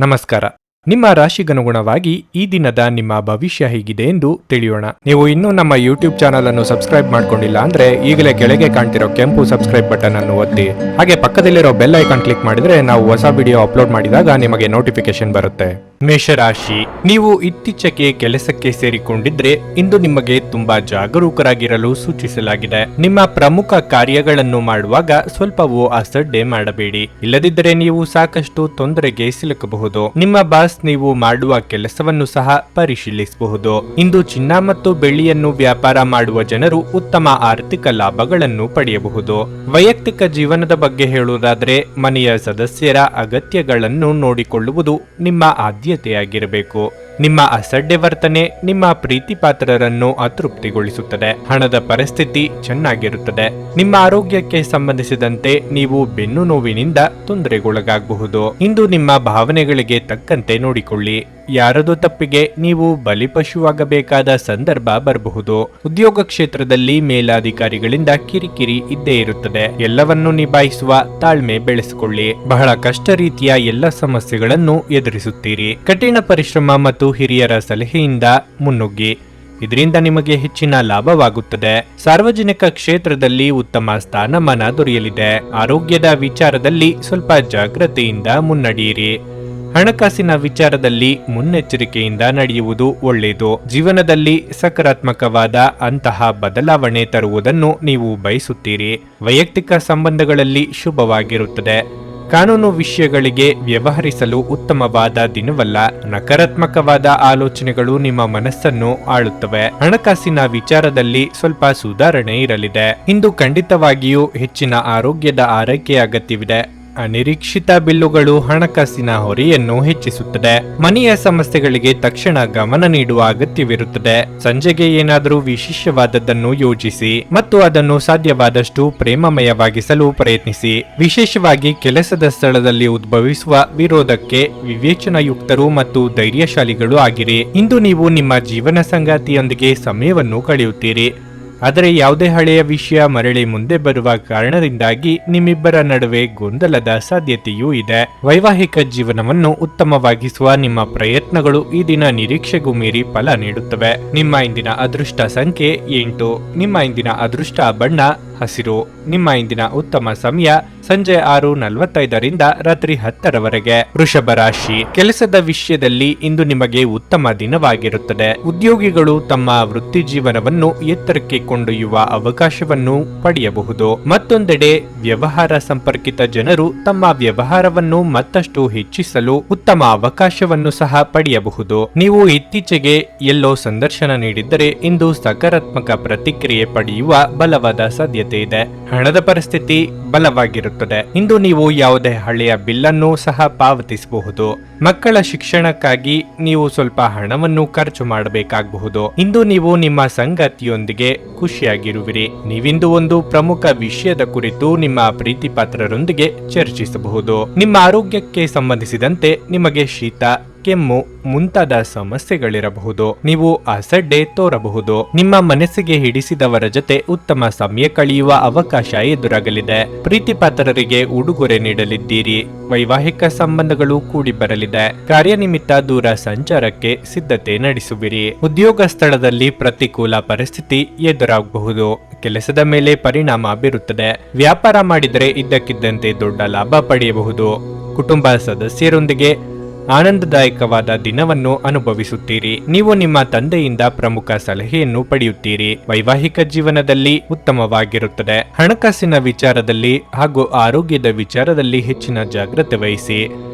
ನಮಸ್ಕಾರ. ನಿಮ್ಮ ರಾಶಿಗನುಗುಣವಾಗಿ ಈ ದಿನದ ನಿಮ್ಮ ಭವಿಷ್ಯ ಹೇಗಿದೆ ಎಂದು ತಿಳಿಯೋಣ. ನೀವು ಇನ್ನೂ ನಮ್ಮ ಯೂಟ್ಯೂಬ್ ಚಾನಲ್ ಅನ್ನು ಸಬ್ಸ್ಕ್ರೈಬ್ ಮಾಡ್ಕೊಂಡಿಲ್ಲ ಅಂದ್ರೆ ಈಗಲೇ ಕೆಳಗೆ ಕಾಣ್ತಿರೋ ಕೆಂಪು ಸಬ್ಸ್ಕ್ರೈಬ್ ಬಟನ್ ಅನ್ನು ಒತ್ತಿ, ಹಾಗೆ ಪಕ್ಕದಲ್ಲಿರೋ ಬೆಲ್ ಐಕಾನ್ ಕ್ಲಿಕ್ ಮಾಡಿದ್ರೆ ನಾವು ಹೊಸ ವಿಡಿಯೋ ಅಪ್ಲೋಡ್ ಮಾಡಿದಾಗ ನಿಮಗೆ ನೋಟಿಫಿಕೇಶನ್ ಬರುತ್ತೆ. ಮೇಷರಾಶಿ, ನೀವು ಇತ್ತೀಚೆಗೆ ಕೆಲಸಕ್ಕೆ ಸೇರಿಕೊಂಡಿದ್ರೆ ಇಂದು ನಿಮಗೆ ತುಂಬಾ ಜಾಗರೂಕರಾಗಿರಲು ಸೂಚಿಸಲಾಗಿದೆ. ನಿಮ್ಮ ಪ್ರಮುಖ ಕಾರ್ಯಗಳನ್ನು ಮಾಡುವಾಗ ಸ್ವಲ್ಪವೂ ಅಸಡ್ಡೆ ಮಾಡಬೇಡಿ, ಇಲ್ಲದಿದ್ದರೆ ನೀವು ಸಾಕಷ್ಟು ತೊಂದರೆಗೆ ಸಿಲುಕಬಹುದು. ನಿಮ್ಮ ಬಾಸ್ ನೀವು ಮಾಡುವ ಕೆಲಸವನ್ನು ಸಹ ಪರಿಶೀಲಿಸಬಹುದು. ಇಂದು ಚಿನ್ನ ಮತ್ತು ಬೆಳ್ಳಿಯನ್ನು ವ್ಯಾಪಾರ ಮಾಡುವ ಜನರು ಉತ್ತಮ ಆರ್ಥಿಕ ಲಾಭಗಳನ್ನು ಪಡೆಯಬಹುದು. ವೈಯಕ್ತಿಕ ಜೀವನದ ಬಗ್ಗೆ ಹೇಳುವುದಾದರೆ ಮನೆಯ ಸದಸ್ಯರ ಅಗತ್ಯಗಳನ್ನು ನೋಡಿಕೊಳ್ಳುವುದು ನಿಮ್ಮ ಆದ್ಯತೆಯಾಗಿರಬೇಕು. ನಿಮ್ಮ ಅಸಡ್ಡೆ ವರ್ತನೆ ನಿಮ್ಮ ಪ್ರೀತಿ ಪಾತ್ರರನ್ನು ಅತೃಪ್ತಿಗೊಳಿಸುತ್ತದೆ. ಹಣದ ಪರಿಸ್ಥಿತಿ ಚೆನ್ನಾಗಿರುತ್ತದೆ. ನಿಮ್ಮ ಆರೋಗ್ಯಕ್ಕೆ ಸಂಬಂಧಿಸಿದಂತೆ ನೀವು ಬೆನ್ನು ನೋವಿನಿಂದ ತೊಂದರೆಗೊಳಗಾಗಬಹುದು. ಇಂದು ನಿಮ್ಮ ಭಾವನೆಗಳಿಗೆ ತಕ್ಕಂತೆ ನೋಡಿಕೊಳ್ಳಿ. ಯಾರದೋ ತಪ್ಪಿಗೆ ನೀವು ಬಲಿಪಶುವಾಗಬೇಕಾದ ಸಂದರ್ಭ ಬರಬಹುದು. ಉದ್ಯೋಗ ಕ್ಷೇತ್ರದಲ್ಲಿ ಮೇಲಾಧಿಕಾರಿಗಳಿಂದ ಕಿರಿಕಿರಿ ಇದ್ದೇ ಇರುತ್ತದೆ. ಎಲ್ಲವನ್ನೂ ನಿಭಾಯಿಸುವ ತಾಳ್ಮೆ ಬೆಳೆಸಿಕೊಳ್ಳಿ. ಬಹಳ ಕಷ್ಟ ರೀತಿಯ ಎಲ್ಲ ಸಮಸ್ಯೆಗಳನ್ನು ಎದುರಿಸುತ್ತೀರಿ. ಕಠಿಣ ಪರಿಶ್ರಮ ಮತ್ತು ಹಿರಿಯರ ಸಲಹೆಯಿಂದ ಮುನ್ನುಗ್ಗಿ, ಇದರಿಂದ ನಿಮಗೆ ಹೆಚ್ಚಿನ ಲಾಭವಾಗುತ್ತದೆ. ಸಾರ್ವಜನಿಕ ಕ್ಷೇತ್ರದಲ್ಲಿ ಉತ್ತಮ ಸ್ಥಾನಮಾನ ದೊರೆಯಲಿದೆ. ಆರೋಗ್ಯದ ವಿಚಾರದಲ್ಲಿ ಸ್ವಲ್ಪ ಜಾಗೃತೆಯಿಂದ ಮುನ್ನಡೆಯಿರಿ. ಹಣಕಾಸಿನ ವಿಚಾರದಲ್ಲಿ ಮುನ್ನೆಚ್ಚರಿಕೆಯಿಂದ ನಡೆಯುವುದು ಒಳ್ಳೆಯದು. ಜೀವನದಲ್ಲಿ ಸಕಾರಾತ್ಮಕವಾದ ಅಂತಹ ಬದಲಾವಣೆ ತರುವುದನ್ನು ನೀವು ಬಯಸುತ್ತೀರಿ. ವೈಯಕ್ತಿಕ ಸಂಬಂಧಗಳಲ್ಲಿ ಶುಭವಾಗಿರುತ್ತದೆ. ಕಾನೂನು ವಿಷಯಗಳಿಗೆ ವ್ಯವಹರಿಸಲು ಉತ್ತಮವಾದ ದಿನವಲ್ಲ. ನಕಾರಾತ್ಮಕವಾದ ಆಲೋಚನೆಗಳು ನಿಮ್ಮ ಮನಸ್ಸನ್ನು ಆಳುತ್ತವೆ. ಹಣಕಾಸಿನ ವಿಚಾರದಲ್ಲಿ ಸ್ವಲ್ಪ ಸುಧಾರಣೆ ಇರಲಿದೆ. ಇಂದು ಖಂಡಿತವಾಗಿಯೂ ಹೆಚ್ಚಿನ ಆರೋಗ್ಯದ ಆರೈಕೆಯ ಅಗತ್ಯವಿದೆ. ಅನಿರೀಕ್ಷಿತ ಬಿಲ್ಲುಗಳು ಹಣಕಾಸಿನ ಹೊರೆಯನ್ನು ಹೆಚ್ಚಿಸುತ್ತದೆ. ಮನೆಯ ಸಮಸ್ಯೆಗಳಿಗೆ ತಕ್ಷಣ ಗಮನ ನೀಡುವ ಅಗತ್ಯವಿರುತ್ತದೆ. ಸಂಜೆಗೆ ಏನಾದರೂ ವಿಶೇಷವಾದದ್ದನ್ನು ಯೋಜಿಸಿ ಮತ್ತು ಅದನ್ನು ಸಾಧ್ಯವಾದಷ್ಟು ಪ್ರೇಮಮಯವಾಗಿಸಲು ಪ್ರಯತ್ನಿಸಿ. ವಿಶೇಷವಾಗಿ ಕೆಲಸದ ಸ್ಥಳದಲ್ಲಿ ಉದ್ಭವಿಸುವ ವಿರೋಧಕ್ಕೆ ವಿವೇಚನಾಯುಕ್ತರು ಮತ್ತು ಧೈರ್ಯಶಾಲಿಗಳು ಆಗಿರಿ. ಇಂದು ನೀವು ನಿಮ್ಮ ಜೀವನ ಸಂಗಾತಿಯೊಂದಿಗೆ ಸಮಯವನ್ನು ಕಳೆಯುತ್ತೀರಿ, ಆದರೆ ಯಾವುದೇ ಹಳೆಯ ವಿಷಯ ಮರಳಿ ಮುಂದೆ ಬರುವ ಕಾರಣದಿಂದಾಗಿ ನಿಮ್ಮಿಬ್ಬರ ನಡುವೆ ಗೊಂದಲದ ಸಾಧ್ಯತೆಯೂ ಇದೆ. ವೈವಾಹಿಕ ಜೀವನವನ್ನು ಉತ್ತಮವಾಗಿಸುವ ನಿಮ್ಮ ಪ್ರಯತ್ನಗಳು ಈ ದಿನ ನಿರೀಕ್ಷೆಗೂ ಮೀರಿ ಫಲ ನೀಡುತ್ತವೆ. ನಿಮ್ಮ ಇಂದಿನ ಅದೃಷ್ಟ ಸಂಖ್ಯೆ 8. ನಿಮ್ಮ ಇಂದಿನ ಅದೃಷ್ಟ ಬಣ್ಣ ಹಸಿರು. ನಿಮ್ಮ ಇಂದಿನ ಉತ್ತಮ ಸಮಯ ಸಂಜೆ 6:45ರಿಂದ ರಾತ್ರಿ 10ರವರೆಗೆ. ವೃಷಭ ರಾಶಿ, ಕೆಲಸದ ವಿಷಯದಲ್ಲಿ ಇಂದು ನಿಮಗೆ ಉತ್ತಮ ದಿನವಾಗಿರುತ್ತದೆ. ಉದ್ಯೋಗಿಗಳು ತಮ್ಮ ವೃತ್ತಿ ಜೀವನವನ್ನು ಎತ್ತರಕ್ಕೆ ಕೊಂಡೊಯ್ಯುವ ಅವಕಾಶವನ್ನು ಪಡೆಯಬಹುದು. ಮತ್ತೊಂದೆಡೆ ವ್ಯವಹಾರ ಸಂಪರ್ಕಿತ ಜನರು ತಮ್ಮ ವ್ಯವಹಾರವನ್ನು ಮತ್ತಷ್ಟು ಹೆಚ್ಚಿಸಲು ಉತ್ತಮ ಅವಕಾಶವನ್ನು ಸಹ ಪಡೆಯಬಹುದು. ನೀವು ಇತ್ತೀಚೆಗೆ ಎಲ್ಲೋ ಸಂದರ್ಶನ ನೀಡಿದ್ದರೆ ಇಂದು ಸಕಾರಾತ್ಮಕ ಪ್ರತಿಕ್ರಿಯೆ ಪಡೆಯುವ ಬಲವಾದ ಸಾಧ್ಯತೆ ಇದೆ. ಹಣದ ಪರಿಸ್ಥಿತಿ ಬಲವಾಗಿರುತ್ತದೆ. ಇಂದು ನೀವು ಯಾವುದೇ ಹಳೆಯ ಬಿಲ್ಲನ್ನು ಸಹ ಪಾವತಿಸಬಹುದು. ಮಕ್ಕಳ ಶಿಕ್ಷಣಕ್ಕಾಗಿ ನೀವು ಸ್ವಲ್ಪ ಹಣವನ್ನು ಖರ್ಚು ಮಾಡಬೇಕಾಗಬಹುದು. ಇಂದು ನೀವು ನಿಮ್ಮ ಸಂಗಾತಿಯೊಂದಿಗೆ ಖುಷಿಯಾಗಿರುವಿರಿ. ನೀವಿಂದು ಒಂದು ಪ್ರಮುಖ ವಿಷಯದ ಕುರಿತು ನಿಮ್ಮ ಪ್ರೀತಿ ಪಾತ್ರರೊಂದಿಗೆ ಚರ್ಚಿಸಬಹುದು. ನಿಮ್ಮ ಆರೋಗ್ಯಕ್ಕೆ ಸಂಬಂಧಿಸಿದಂತೆ ನಿಮಗೆ ಶೀತ, ಕೆಮ್ಮು ಮುಂತಾದ ಸಮಸ್ಯೆಗಳಿರಬಹುದು. ನೀವು ಅಸಡ್ಡೆ ತೋರಬಹುದು. ನಿಮ್ಮ ಮನಸ್ಸಿಗೆ ಹಿಡಿಸಿದವರ ಜೊತೆ ಉತ್ತಮ ಸಮಯ ಕಳೆಯುವ ಅವಕಾಶ ಎದುರಾಗಲಿದೆ. ಪ್ರೀತಿ ಪಾತ್ರರಿಗೆ ಉಡುಗೊರೆ ನೀಡಲಿದ್ದೀರಿ. ವೈವಾಹಿಕ ಸಂಬಂಧಗಳು ಕೂಡಿ ಬರಲಿದೆ. ಕಾರ್ಯನಿಮಿತ್ತ ದೂರ ಸಂಚಾರಕ್ಕೆ ಸಿದ್ಧತೆ ನಡೆಸುವಿರಿ. ಉದ್ಯೋಗ ಸ್ಥಳದಲ್ಲಿ ಪ್ರತಿಕೂಲ ಪರಿಸ್ಥಿತಿ ಎದುರಾಗಬಹುದು. ಕೆಲಸದ ಮೇಲೆ ಪರಿಣಾಮ ಬೀರುತ್ತದೆ. ವ್ಯಾಪಾರ ಮಾಡಿದರೆ ಇದ್ದಕ್ಕಿದ್ದಂತೆ ದೊಡ್ಡ ಲಾಭ ಪಡೆಯಬಹುದು. ಕುಟುಂಬ ಸದಸ್ಯರೊಂದಿಗೆ ಆನಂದದಾಯಕವಾದ ದಿನವನ್ನು ಅನುಭವಿಸುತ್ತೀರಿ. ನೀವು ನಿಮ್ಮ ತಂದೆಯಿಂದ ಪ್ರಮುಖ ಸಲಹೆಯನ್ನು ಪಡೆಯುತ್ತೀರಿ. ವೈವಾಹಿಕ ಜೀವನದಲ್ಲಿ ಉತ್ತಮವಾಗಿರುತ್ತದೆ. ಹಣಕಾಸಿನ ವಿಚಾರದಲ್ಲಿ ಹಾಗೂ ಆರೋಗ್ಯದ ವಿಚಾರದಲ್ಲಿ ಹೆಚ್ಚಿನ ಜಾಗ್ರತೆ ವಹಿಸಿ.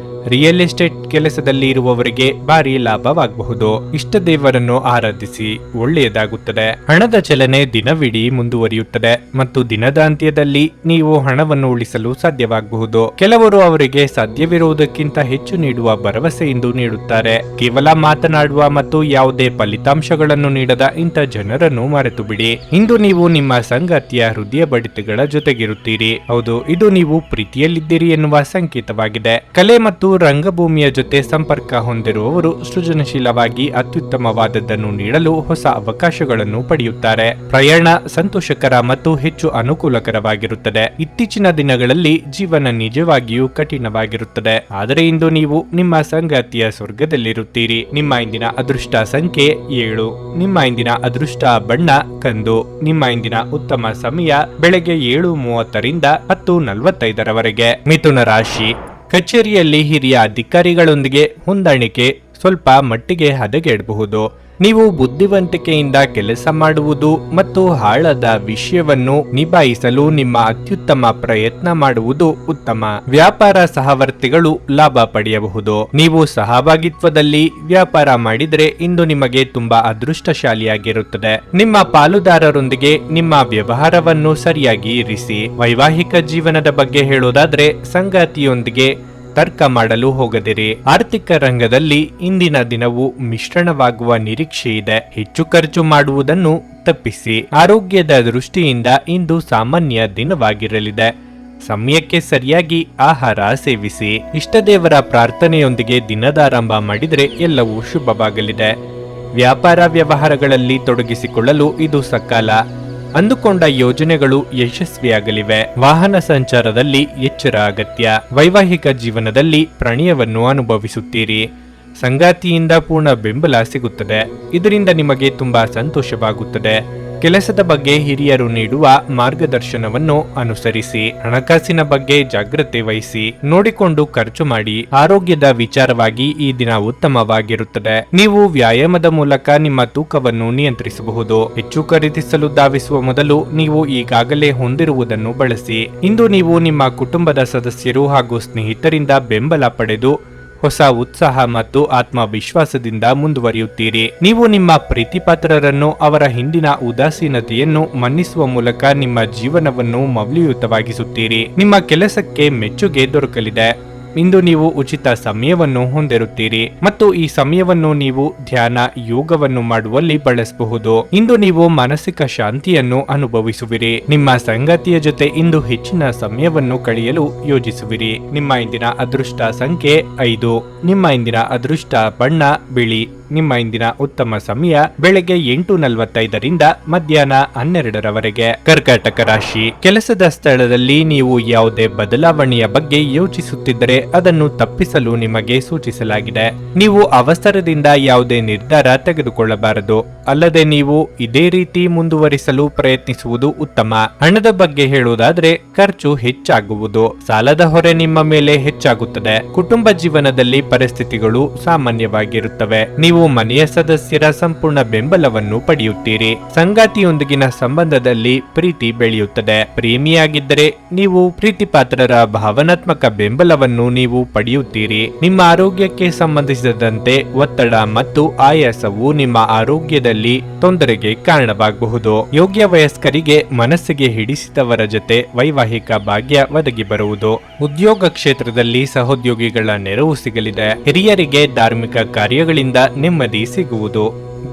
ರಿಯಲ್ ಎಸ್ಟೇಟ್ ಕೆಲಸದಲ್ಲಿ ಇರುವವರಿಗೆ ಭಾರಿ ಲಾಭವಾಗಬಹುದು. ಇಷ್ಟ ದೇವರನ್ನು ಆರಾಧಿಸಿ, ಒಳ್ಳೆಯದಾಗುತ್ತದೆ. ಹಣದ ಚಲನೆ ದಿನವಿಡೀ ಮುಂದುವರಿಯುತ್ತದೆ ಮತ್ತು ದಿನದ ಅಂತ್ಯದಲ್ಲಿ ನೀವು ಹಣವನ್ನು ಉಳಿಸಲು ಸಾಧ್ಯವಾಗಬಹುದು. ಕೆಲವರು ಅವರಿಗೆ ಸಾಧ್ಯವಿರುವುದಕ್ಕಿಂತ ಹೆಚ್ಚು ನೀಡುವ ಭರವಸೆಯಿಂದ ನೀಡುತ್ತಾರೆ. ಕೇವಲ ಮಾತನಾಡುವ ಮತ್ತು ಯಾವುದೇ ಫಲಿತಾಂಶಗಳನ್ನು ನೀಡದ ಇಂಥ ಜನರನ್ನು ಮರೆತು ಬಿಡಿ. ಇಂದು ನೀವು ನಿಮ್ಮ ಸಂಗಾತಿಯ ಹೃದಯ ಬಡಿತಗಳ ಜೊತೆಗಿರುತ್ತೀರಿ. ಹೌದು, ಇದು ನೀವು ಪ್ರೀತಿಯಲ್ಲಿದ್ದೀರಿ ಎನ್ನುವ ಸಂಕೇತವಾಗಿದೆ. ಕಲೆ ಮತ್ತು ರಂಗಭೂಮಿಯ ಜೊತೆ ಸಂಪರ್ಕ ಹೊಂದಿರುವವರು ಸೃಜನಶೀಲವಾಗಿ ಅತ್ಯುತ್ತಮವಾದದ್ದನ್ನು ನೀಡಲು ಹೊಸ ಅವಕಾಶಗಳನ್ನು ಪಡೆಯುತ್ತಾರೆ. ಪ್ರಯಾಣ ಸಂತೋಷಕರ ಮತ್ತು ಹೆಚ್ಚು ಅನುಕೂಲಕರವಾಗಿರುತ್ತದೆ. ಇತ್ತೀಚಿನ ದಿನಗಳಲ್ಲಿ ಜೀವನ ನಿಜವಾಗಿಯೂ ಕಠಿಣವಾಗಿರುತ್ತದೆ, ಆದರೆ ಇಂದು ನೀವು ನಿಮ್ಮ ಸಂಗಾತಿಯ ಸ್ವರ್ಗದಲ್ಲಿರುತ್ತೀರಿ. ನಿಮ್ಮ ಇಂದಿನ ಅದೃಷ್ಟ ಸಂಖ್ಯೆ 7. ನಿಮ್ಮ ಇಂದಿನ ಅದೃಷ್ಟ ಬಣ್ಣ ಕಂದು. ನಿಮ್ಮ ಇಂದಿನ ಉತ್ತಮ ಸಮಯ ಬೆಳಗ್ಗೆ 7:30ರಿಂದ 10:45ರವರೆಗೆ. ಮಿಥುನ ರಾಶಿ. ಕಚೇರಿಯಲ್ಲಿ ಹಿರಿಯ ಅಧಿಕಾರಿಗಳೊಂದಿಗೆ ಹೊಂದಾಣಿಕೆ ಸ್ವಲ್ಪ ಮಟ್ಟಿಗೆ ಹದಗೆಡಬಹುದು. ನೀವು ಬುದ್ಧಿವಂತಿಕೆಯಿಂದ ಕೆಲಸ ಮಾಡುವುದು ಮತ್ತು ಆಳದ ವಿಷಯವನ್ನು ನಿಭಾಯಿಸಲು ನಿಮ್ಮ ಅತ್ಯುತ್ತಮ ಪ್ರಯತ್ನ ಮಾಡುವುದು ಉತ್ತಮ. ವ್ಯಾಪಾರ ಸಹವರ್ತಿಗಳು ಲಾಭ ಪಡೆಯಬಹುದು. ನೀವು ಸಹಭಾಗಿತ್ವದಲ್ಲಿ ವ್ಯಾಪಾರ ಮಾಡಿದರೆ ಇಂದು ನಿಮಗೆ ತುಂಬಾ ಅದೃಷ್ಟಶಾಲಿಯಾಗಿರುತ್ತದೆ. ನಿಮ್ಮ ಪಾಲುದಾರರೊಂದಿಗೆ ನಿಮ್ಮ ವ್ಯವಹಾರವನ್ನು ಸರಿಯಾಗಿ ಇರಿಸಿ. ವೈವಾಹಿಕ ಜೀವನದ ಬಗ್ಗೆ ಹೇಳೋದಾದ್ರೆ ಸಂಗಾತಿಯೊಂದಿಗೆ ತರ್ಕ ಮಾಡಲು ಹೋಗದಿರಿ. ಆರ್ಥಿಕ ರಂಗದಲ್ಲಿ ಇಂದಿನ ದಿನವು ಮಿಶ್ರಣವಾಗುವ ನಿರೀಕ್ಷೆ ಇದೆ. ಹೆಚ್ಚು ಖರ್ಚು ಮಾಡುವುದನ್ನು ತಪ್ಪಿಸಿ. ಆರೋಗ್ಯದ ದೃಷ್ಟಿಯಿಂದ ಇಂದು ಸಾಮಾನ್ಯ ದಿನವಾಗಿರಲಿದೆ. ಸಮಯಕ್ಕೆ ಸರಿಯಾಗಿ ಆಹಾರ ಸೇವಿಸಿ. ಇಷ್ಟದೇವರ ಪ್ರಾರ್ಥನೆಯೊಂದಿಗೆ ದಿನದಾರಂಭ ಮಾಡಿದರೆ ಎಲ್ಲವೂ ಶುಭವಾಗಲಿದೆ. ವ್ಯಾಪಾರ ವ್ಯವಹಾರಗಳಲ್ಲಿ ತೊಡಗಿಸಿಕೊಳ್ಳಲು ಇದು ಸಕಾಲ. ಅಂದುಕೊಂಡ ಯೋಜನೆಗಳು ಯಶಸ್ವಿಯಾಗಲಿವೆ. ವಾಹನ ಸಂಚಾರದಲ್ಲಿ ಎಚ್ಚರ ಅಗತ್ಯ. ವೈವಾಹಿಕ ಜೀವನದಲ್ಲಿ ಪ್ರಣಯವನ್ನು ಅನುಭವಿಸುತ್ತೀರಿ. ಸಂಗಾತಿಯಿಂದ ಪೂರ್ಣ ಬೆಂಬಲ ಸಿಗುತ್ತದೆ. ಇದರಿಂದ ನಿಮಗೆ ತುಂಬಾ ಸಂತೋಷವಾಗುತ್ತದೆ. ಕೆಲಸದ ಬಗ್ಗೆ ಹಿರಿಯರು ನೀಡುವ ಮಾರ್ಗದರ್ಶನವನ್ನು ಅನುಸರಿಸಿ. ಹಣಕಾಸಿನ ಬಗ್ಗೆ ಜಾಗ್ರತೆ ವಹಿಸಿ. ನೋಡಿಕೊಂಡು ಖರ್ಚು ಮಾಡಿ. ಆರೋಗ್ಯದ ವಿಚಾರವಾಗಿ ಈ ದಿನ ಉತ್ತಮವಾಗಿರುತ್ತದೆ. ನೀವು ವ್ಯಾಯಾಮದ ಮೂಲಕ ನಿಮ್ಮ ತೂಕವನ್ನು ನಿಯಂತ್ರಿಸಬಹುದು. ಹೆಚ್ಚು ಖರೀದಿಸಲು ಧಾವಿಸುವ ಮೊದಲು ನೀವು ಈಗಾಗಲೇ ಹೊಂದಿರುವುದನ್ನು ಬಳಸಿ. ಇಂದು ನೀವು ನಿಮ್ಮ ಕುಟುಂಬದ ಸದಸ್ಯರು ಹಾಗೂ ಸ್ನೇಹಿತರಿಂದ ಬೆಂಬಲ ಪಡೆದು ಹೊಸ ಉತ್ಸಾಹ ಮತ್ತು ಆತ್ಮವಿಶ್ವಾಸದಿಂದ ಮುಂದುವರಿಯುತ್ತೀರಿ. ನೀವು ನಿಮ್ಮ ಪ್ರೀತಿಪಾತ್ರರನ್ನು ಅವರ ಹಿಂದಿನ ಉದಾಸೀನತೆಯನ್ನು ಮನ್ನಿಸುವ ಮೂಲಕ ನಿಮ್ಮ ಜೀವನವನ್ನು ಮೌಲ್ಯಯುತವಾಗಿಸುತ್ತೀರಿ. ನಿಮ್ಮ ಕೆಲಸಕ್ಕೆ ಮೆಚ್ಚುಗೆ ದೊರಕಲಿದೆ. ಇಂದು ನೀವು ಉಚಿತ ಸಮಯವನ್ನು ಹೊಂದಿರುತ್ತೀರಿ ಮತ್ತು ಈ ಸಮಯವನ್ನು ನೀವು ಧ್ಯಾನ ಯೋಗವನ್ನು ಮಾಡುವಲ್ಲಿ ಬಳಸಬಹುದು. ಇಂದು ನೀವು ಮಾನಸಿಕ ಶಾಂತಿಯನ್ನು ಅನುಭವಿಸುವಿರಿ. ನಿಮ್ಮ ಸಂಗಾತಿಯ ಜೊತೆ ಇಂದು ಹೆಚ್ಚಿನ ಸಮಯವನ್ನು ಕಳೆಯಲು ಯೋಜಿಸುವಿರಿ. ನಿಮ್ಮ ಇಂದಿನ ಅದೃಷ್ಟ ಸಂಖ್ಯೆ 5. ನಿಮ್ಮ ಇಂದಿನ ಅದೃಷ್ಟ ಬಣ್ಣ ಬಿಳಿ. ನಿಮ್ಮ ಇಂದಿನ ಉತ್ತಮ ಸಮಯ ಬೆಳಗ್ಗೆ 8:45ರಿಂದ ಮಧ್ಯಾಹ್ನ 12ರವರೆಗೆ. ಕರ್ಕಾಟಕ ರಾಶಿ. ಕೆಲಸದ ಸ್ಥಳದಲ್ಲಿ ನೀವು ಯಾವುದೇ ಬದಲಾವಣೆಯ ಬಗ್ಗೆ ಯೋಚಿಸುತ್ತಿದ್ದರೆ ಅದನ್ನು ತಪ್ಪಿಸಲು ನಿಮಗೆ ಸೂಚಿಸಲಾಗಿದೆ. ನೀವು ಅವಸರದಿಂದ ಯಾವುದೇ ನಿರ್ಧಾರ ತೆಗೆದುಕೊಳ್ಳಬಾರದು. ಅಲ್ಲದೆ ನೀವು ಇದೇ ರೀತಿ ಮುಂದುವರಿಸಲು ಪ್ರಯತ್ನಿಸುವುದು ಉತ್ತಮ. ಹಣದ ಬಗ್ಗೆ ಹೇಳುವುದಾದ್ರೆ ಖರ್ಚು ಹೆಚ್ಚಾಗುವುದು. ಸಾಲದ ಹೊರೆ ನಿಮ್ಮ ಮೇಲೆ ಹೆಚ್ಚಾಗುತ್ತದೆ. ಕುಟುಂಬ ಜೀವನದಲ್ಲಿ ಪರಿಸ್ಥಿತಿಗಳು ಸಾಮಾನ್ಯವಾಗಿರುತ್ತವೆ. ನೀವು ಮನೆಯ ಸದಸ್ಯರ ಸಂಪೂರ್ಣ ಬೆಂಬಲವನ್ನು ಪಡೆಯುತ್ತೀರಿ. ಸಂಗಾತಿಯೊಂದಿಗಿನ ಸಂಬಂಧದಲ್ಲಿ ಪ್ರೀತಿ ಬೆಳೆಯುತ್ತದೆ. ಪ್ರೇಮಿಯಾಗಿದ್ದರೆ ನೀವು ಪ್ರೀತಿಪಾತ್ರರ ಭಾವನಾತ್ಮಕ ಬೆಂಬಲವನ್ನು ನೀವು ಪಡೆಯುತ್ತೀರಿ. ನಿಮ್ಮ ಆರೋಗ್ಯಕ್ಕೆ ಸಂಬಂಧಿಸಿದಂತೆ ಒತ್ತಡ ಮತ್ತು ಆಯಾಸವು ನಿಮ್ಮ ಆರೋಗ್ಯದಲ್ಲಿ ತೊಂದರೆಗೆ ಕಾರಣವಾಗಬಹುದು. ಯೋಗ್ಯ ವಯಸ್ಕರಿಗೆ ಮನಸ್ಸಿಗೆ ಹಿಡಿಸಿದವರ ಜೊತೆ ವೈವಾಹಿಕ ಭಾಗ್ಯ ಒದಗಿ ಬರುವುದು. ಉದ್ಯೋಗ ಕ್ಷೇತ್ರದಲ್ಲಿ ಸಹೋದ್ಯೋಗಿಗಳ ನೆರವು ಸಿಗಲಿದೆ. ಹಿರಿಯರಿಗೆ ಧಾರ್ಮಿಕ ಕಾರ್ಯಗಳಿಂದ ನೆಮ್ಮದಿ ಸಿಗುವುದು.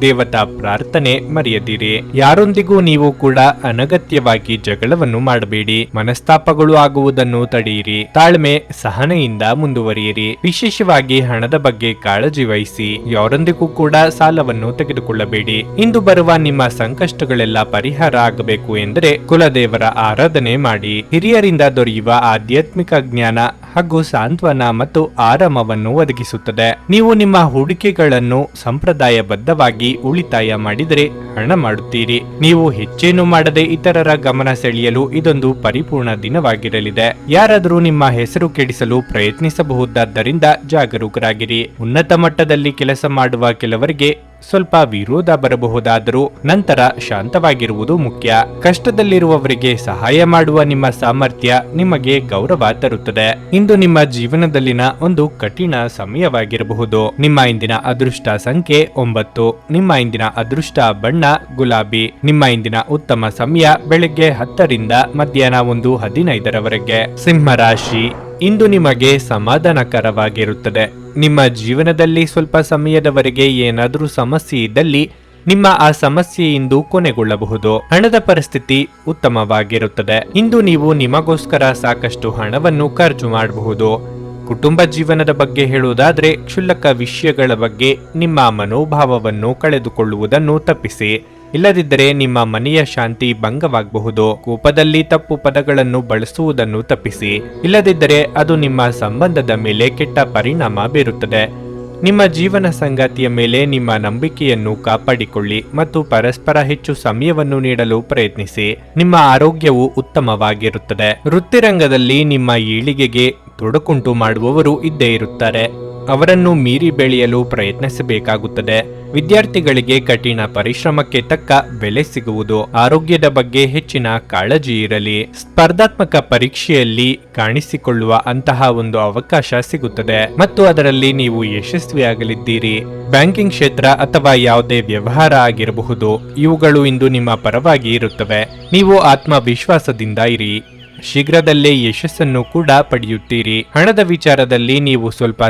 ದೇವತಾ ಪ್ರಾರ್ಥನೆ ಮರೆಯದಿರಿ. ಯಾರೊಂದಿಗೂ ನೀವು ಕೂಡ ಅನಗತ್ಯವಾಗಿ ಜಗಳವನ್ನು ಮಾಡಬೇಡಿ. ಮನಸ್ತಾಪಗಳು ಆಗುವುದನ್ನು ತಡೆಯಿರಿ. ತಾಳ್ಮೆ ಸಹನೆಯಿಂದ ಮುಂದುವರಿಯಿರಿ. ವಿಶೇಷವಾಗಿ ಹಣದ ಬಗ್ಗೆ ಕಾಳಜಿ ವಹಿಸಿ. ಯಾರೊಂದಿಗೂ ಕೂಡ ಸಾಲವನ್ನು ತೆಗೆದುಕೊಳ್ಳಬೇಡಿ. ಇಂದು ಬರುವ ನಿಮ್ಮ ಸಂಕಷ್ಟಗಳೆಲ್ಲ ಪರಿಹಾರ ಆಗಬೇಕು ಎಂದರೆ ಕುಲದೇವರ ಆರಾಧನೆ ಮಾಡಿ. ಹಿರಿಯರಿಂದ ದೊರೆಯುವ ಆಧ್ಯಾತ್ಮಿಕ ಜ್ಞಾನ ಹಾಗೂ ಸಾಂತ್ವನ ಮತ್ತು ಆರಾಮವನ್ನು ಒದಗಿಸುತ್ತದೆ. ನೀವು ನಿಮ್ಮ ಹೂಡಿಕೆಗಳನ್ನು ಸಂಪ್ರದಾಯಬದ್ಧವಾಗಿ ಉಳಿತಾಯ ಮಾಡಿದರೆ ಹಣ ಮಾಡುತ್ತೀರಿ. ನೀವು ಹೆಚ್ಚೇನು ಮಾಡದೆ ಇತರರ ಗಮನ ಸೆಳೆಯಲು ಇದೊಂದು ಪರಿಪೂರ್ಣ ದಿನವಾಗಿರಲಿದೆ. ಯಾರಾದರೂ ನಿಮ್ಮ ಹೆಸರು ಕೆಡಿಸಲು ಪ್ರಯತ್ನಿಸಬಹುದಾದ್ದರಿಂದ ಜಾಗರೂಕರಾಗಿರಿ. ಉನ್ನತ ಮಟ್ಟದಲ್ಲಿ ಕೆಲಸ ಮಾಡುವ ಕೆಲವರಿಗೆ ಸ್ವಲ್ಪ ವಿರೋಧ ಬರಬಹುದಾದರೂ ನಂತರ ಶಾಂತವಾಗಿರುವುದು ಮುಖ್ಯ. ಕಷ್ಟದಲ್ಲಿರುವವರಿಗೆ ಸಹಾಯ ಮಾಡುವ ನಿಮ್ಮ ಸಾಮರ್ಥ್ಯ ನಿಮಗೆ ಗೌರವ ತರುತ್ತದೆ. ಇಂದು ನಿಮ್ಮ ಜೀವನದಲ್ಲಿನ ಒಂದು ಕಠಿಣ ಸಮಯವಾಗಿರಬಹುದು. ನಿಮ್ಮ ಇಂದಿನ ಅದೃಷ್ಟ ಸಂಖ್ಯೆ 9. ನಿಮ್ಮ ಇಂದಿನ ಅದೃಷ್ಟ ಬಣ್ಣ ಗುಲಾಬಿ. ನಿಮ್ಮ ಇಂದಿನ ಉತ್ತಮ ಸಮಯ ಬೆಳಗ್ಗೆ 10ರಿಂದ ಮಧ್ಯಾಹ್ನ 1:15ರವರೆಗೆ. ಸಿಂಹ ರಾಶಿ. ಇಂದು ನಿಮಗೆ ಸಮಾಧಾನಕರವಾಗಿರುತ್ತದೆ. ನಿಮ್ಮ ಜೀವನದಲ್ಲಿ ಸ್ವಲ್ಪ ಸಮಯದವರೆಗೆ ಏನಾದರೂ ಸಮಸ್ಯೆ ಇದ್ದಲ್ಲಿ ನಿಮ್ಮ ಆ ಸಮಸ್ಯೆ ಇಂದು ಕೊನೆಗೊಳ್ಳಬಹುದು. ಹಣದ ಪರಿಸ್ಥಿತಿ ಉತ್ತಮವಾಗಿರುತ್ತದೆ. ಇಂದು ನೀವು ನಿಮಗೋಸ್ಕರ ಸಾಕಷ್ಟು ಹಣವನ್ನು ಖರ್ಚು ಮಾಡಬಹುದು. ಕುಟುಂಬ ಜೀವನದ ಬಗ್ಗೆ ಹೇಳುವುದಾದ್ರೆ ಕ್ಷುಲ್ಲಕ ವಿಷಯಗಳ ಬಗ್ಗೆ ನಿಮ್ಮ ಮನೋಭಾವವನ್ನು ಕಳೆದುಕೊಳ್ಳುವುದನ್ನು ತಪ್ಪಿಸಿ. ಇಲ್ಲದಿದ್ದರೆ ನಿಮ್ಮ ಮನೆಯ ಶಾಂತಿ ಭಂಗವಾಗಬಹುದು. ಕೋಪದಲ್ಲಿ ತಪ್ಪು ಪದಗಳನ್ನು ಬಳಸುವುದನ್ನು ತಪ್ಪಿಸಿ. ಇಲ್ಲದಿದ್ದರೆ ಅದು ನಿಮ್ಮ ಸಂಬಂಧದ ಮೇಲೆ ಕೆಟ್ಟ ಪರಿಣಾಮ ಬೀರುತ್ತದೆ. ನಿಮ್ಮ ಜೀವನ ಸಂಗಾತಿಯ ಮೇಲೆ ನಿಮ್ಮ ನಂಬಿಕೆಯನ್ನು ಕಾಪಾಡಿಕೊಳ್ಳಿ ಮತ್ತು ಪರಸ್ಪರ ಹೆಚ್ಚು ಸಮಯವನ್ನು ನೀಡಲು ಪ್ರಯತ್ನಿಸಿ. ನಿಮ್ಮ ಆರೋಗ್ಯವು ಉತ್ತಮವಾಗಿರುತ್ತದೆ. ವೃತ್ತಿರಂಗದಲ್ಲಿ ನಿಮ್ಮ ಏಳಿಗೆಗೆ ತೊಡಕುಂಟು ಮಾಡುವವರು ಇದ್ದೇ ಇರುತ್ತಾರೆ. ಅವರನ್ನು ಮೀರಿ ಬೆಳೆಯಲು ಪ್ರಯತ್ನಿಸಬೇಕಾಗುತ್ತದೆ. ವಿದ್ಯಾರ್ಥಿಗಳಿಗೆ ಕಠಿಣ ಪರಿಶ್ರಮಕ್ಕೆ ತಕ್ಕ ಬೆಲೆ ಸಿಗುವುದು. ಆರೋಗ್ಯದ ಬಗ್ಗೆ ಹೆಚ್ಚಿನ ಕಾಳಜಿ ಇರಲಿ. ಸ್ಪರ್ಧಾತ್ಮಕ ಪರೀಕ್ಷೆಯಲ್ಲಿ ಕಾಣಿಸಿಕೊಳ್ಳುವ ಅಂತಹ ಒಂದು ಅವಕಾಶ ಸಿಗುತ್ತದೆ ಮತ್ತು ಅದರಲ್ಲಿ ನೀವು ಯಶಸ್ವಿಯಾಗಲಿದ್ದೀರಿ. ಬ್ಯಾಂಕಿಂಗ್ ಕ್ಷೇತ್ರ ಅಥವಾ ಯಾವುದೇ ವ್ಯವಹಾರ ಆಗಿರಬಹುದು, ಇವುಗಳು ಇಂದು ನಿಮ್ಮ ಪರವಾಗಿ ಇರುತ್ತವೆ. ನೀವು ಆತ್ಮವಿಶ್ವಾಸದಿಂದ ಇರಿ. ಶೀಘ್ರದಲ್ಲೇ ಯಶಸ್ಸನ್ನು ಕೂಡ ಪಡೆಯುತ್ತೀರಿ. ಹಣದ ವಿಚಾರದಲ್ಲಿ ನೀವು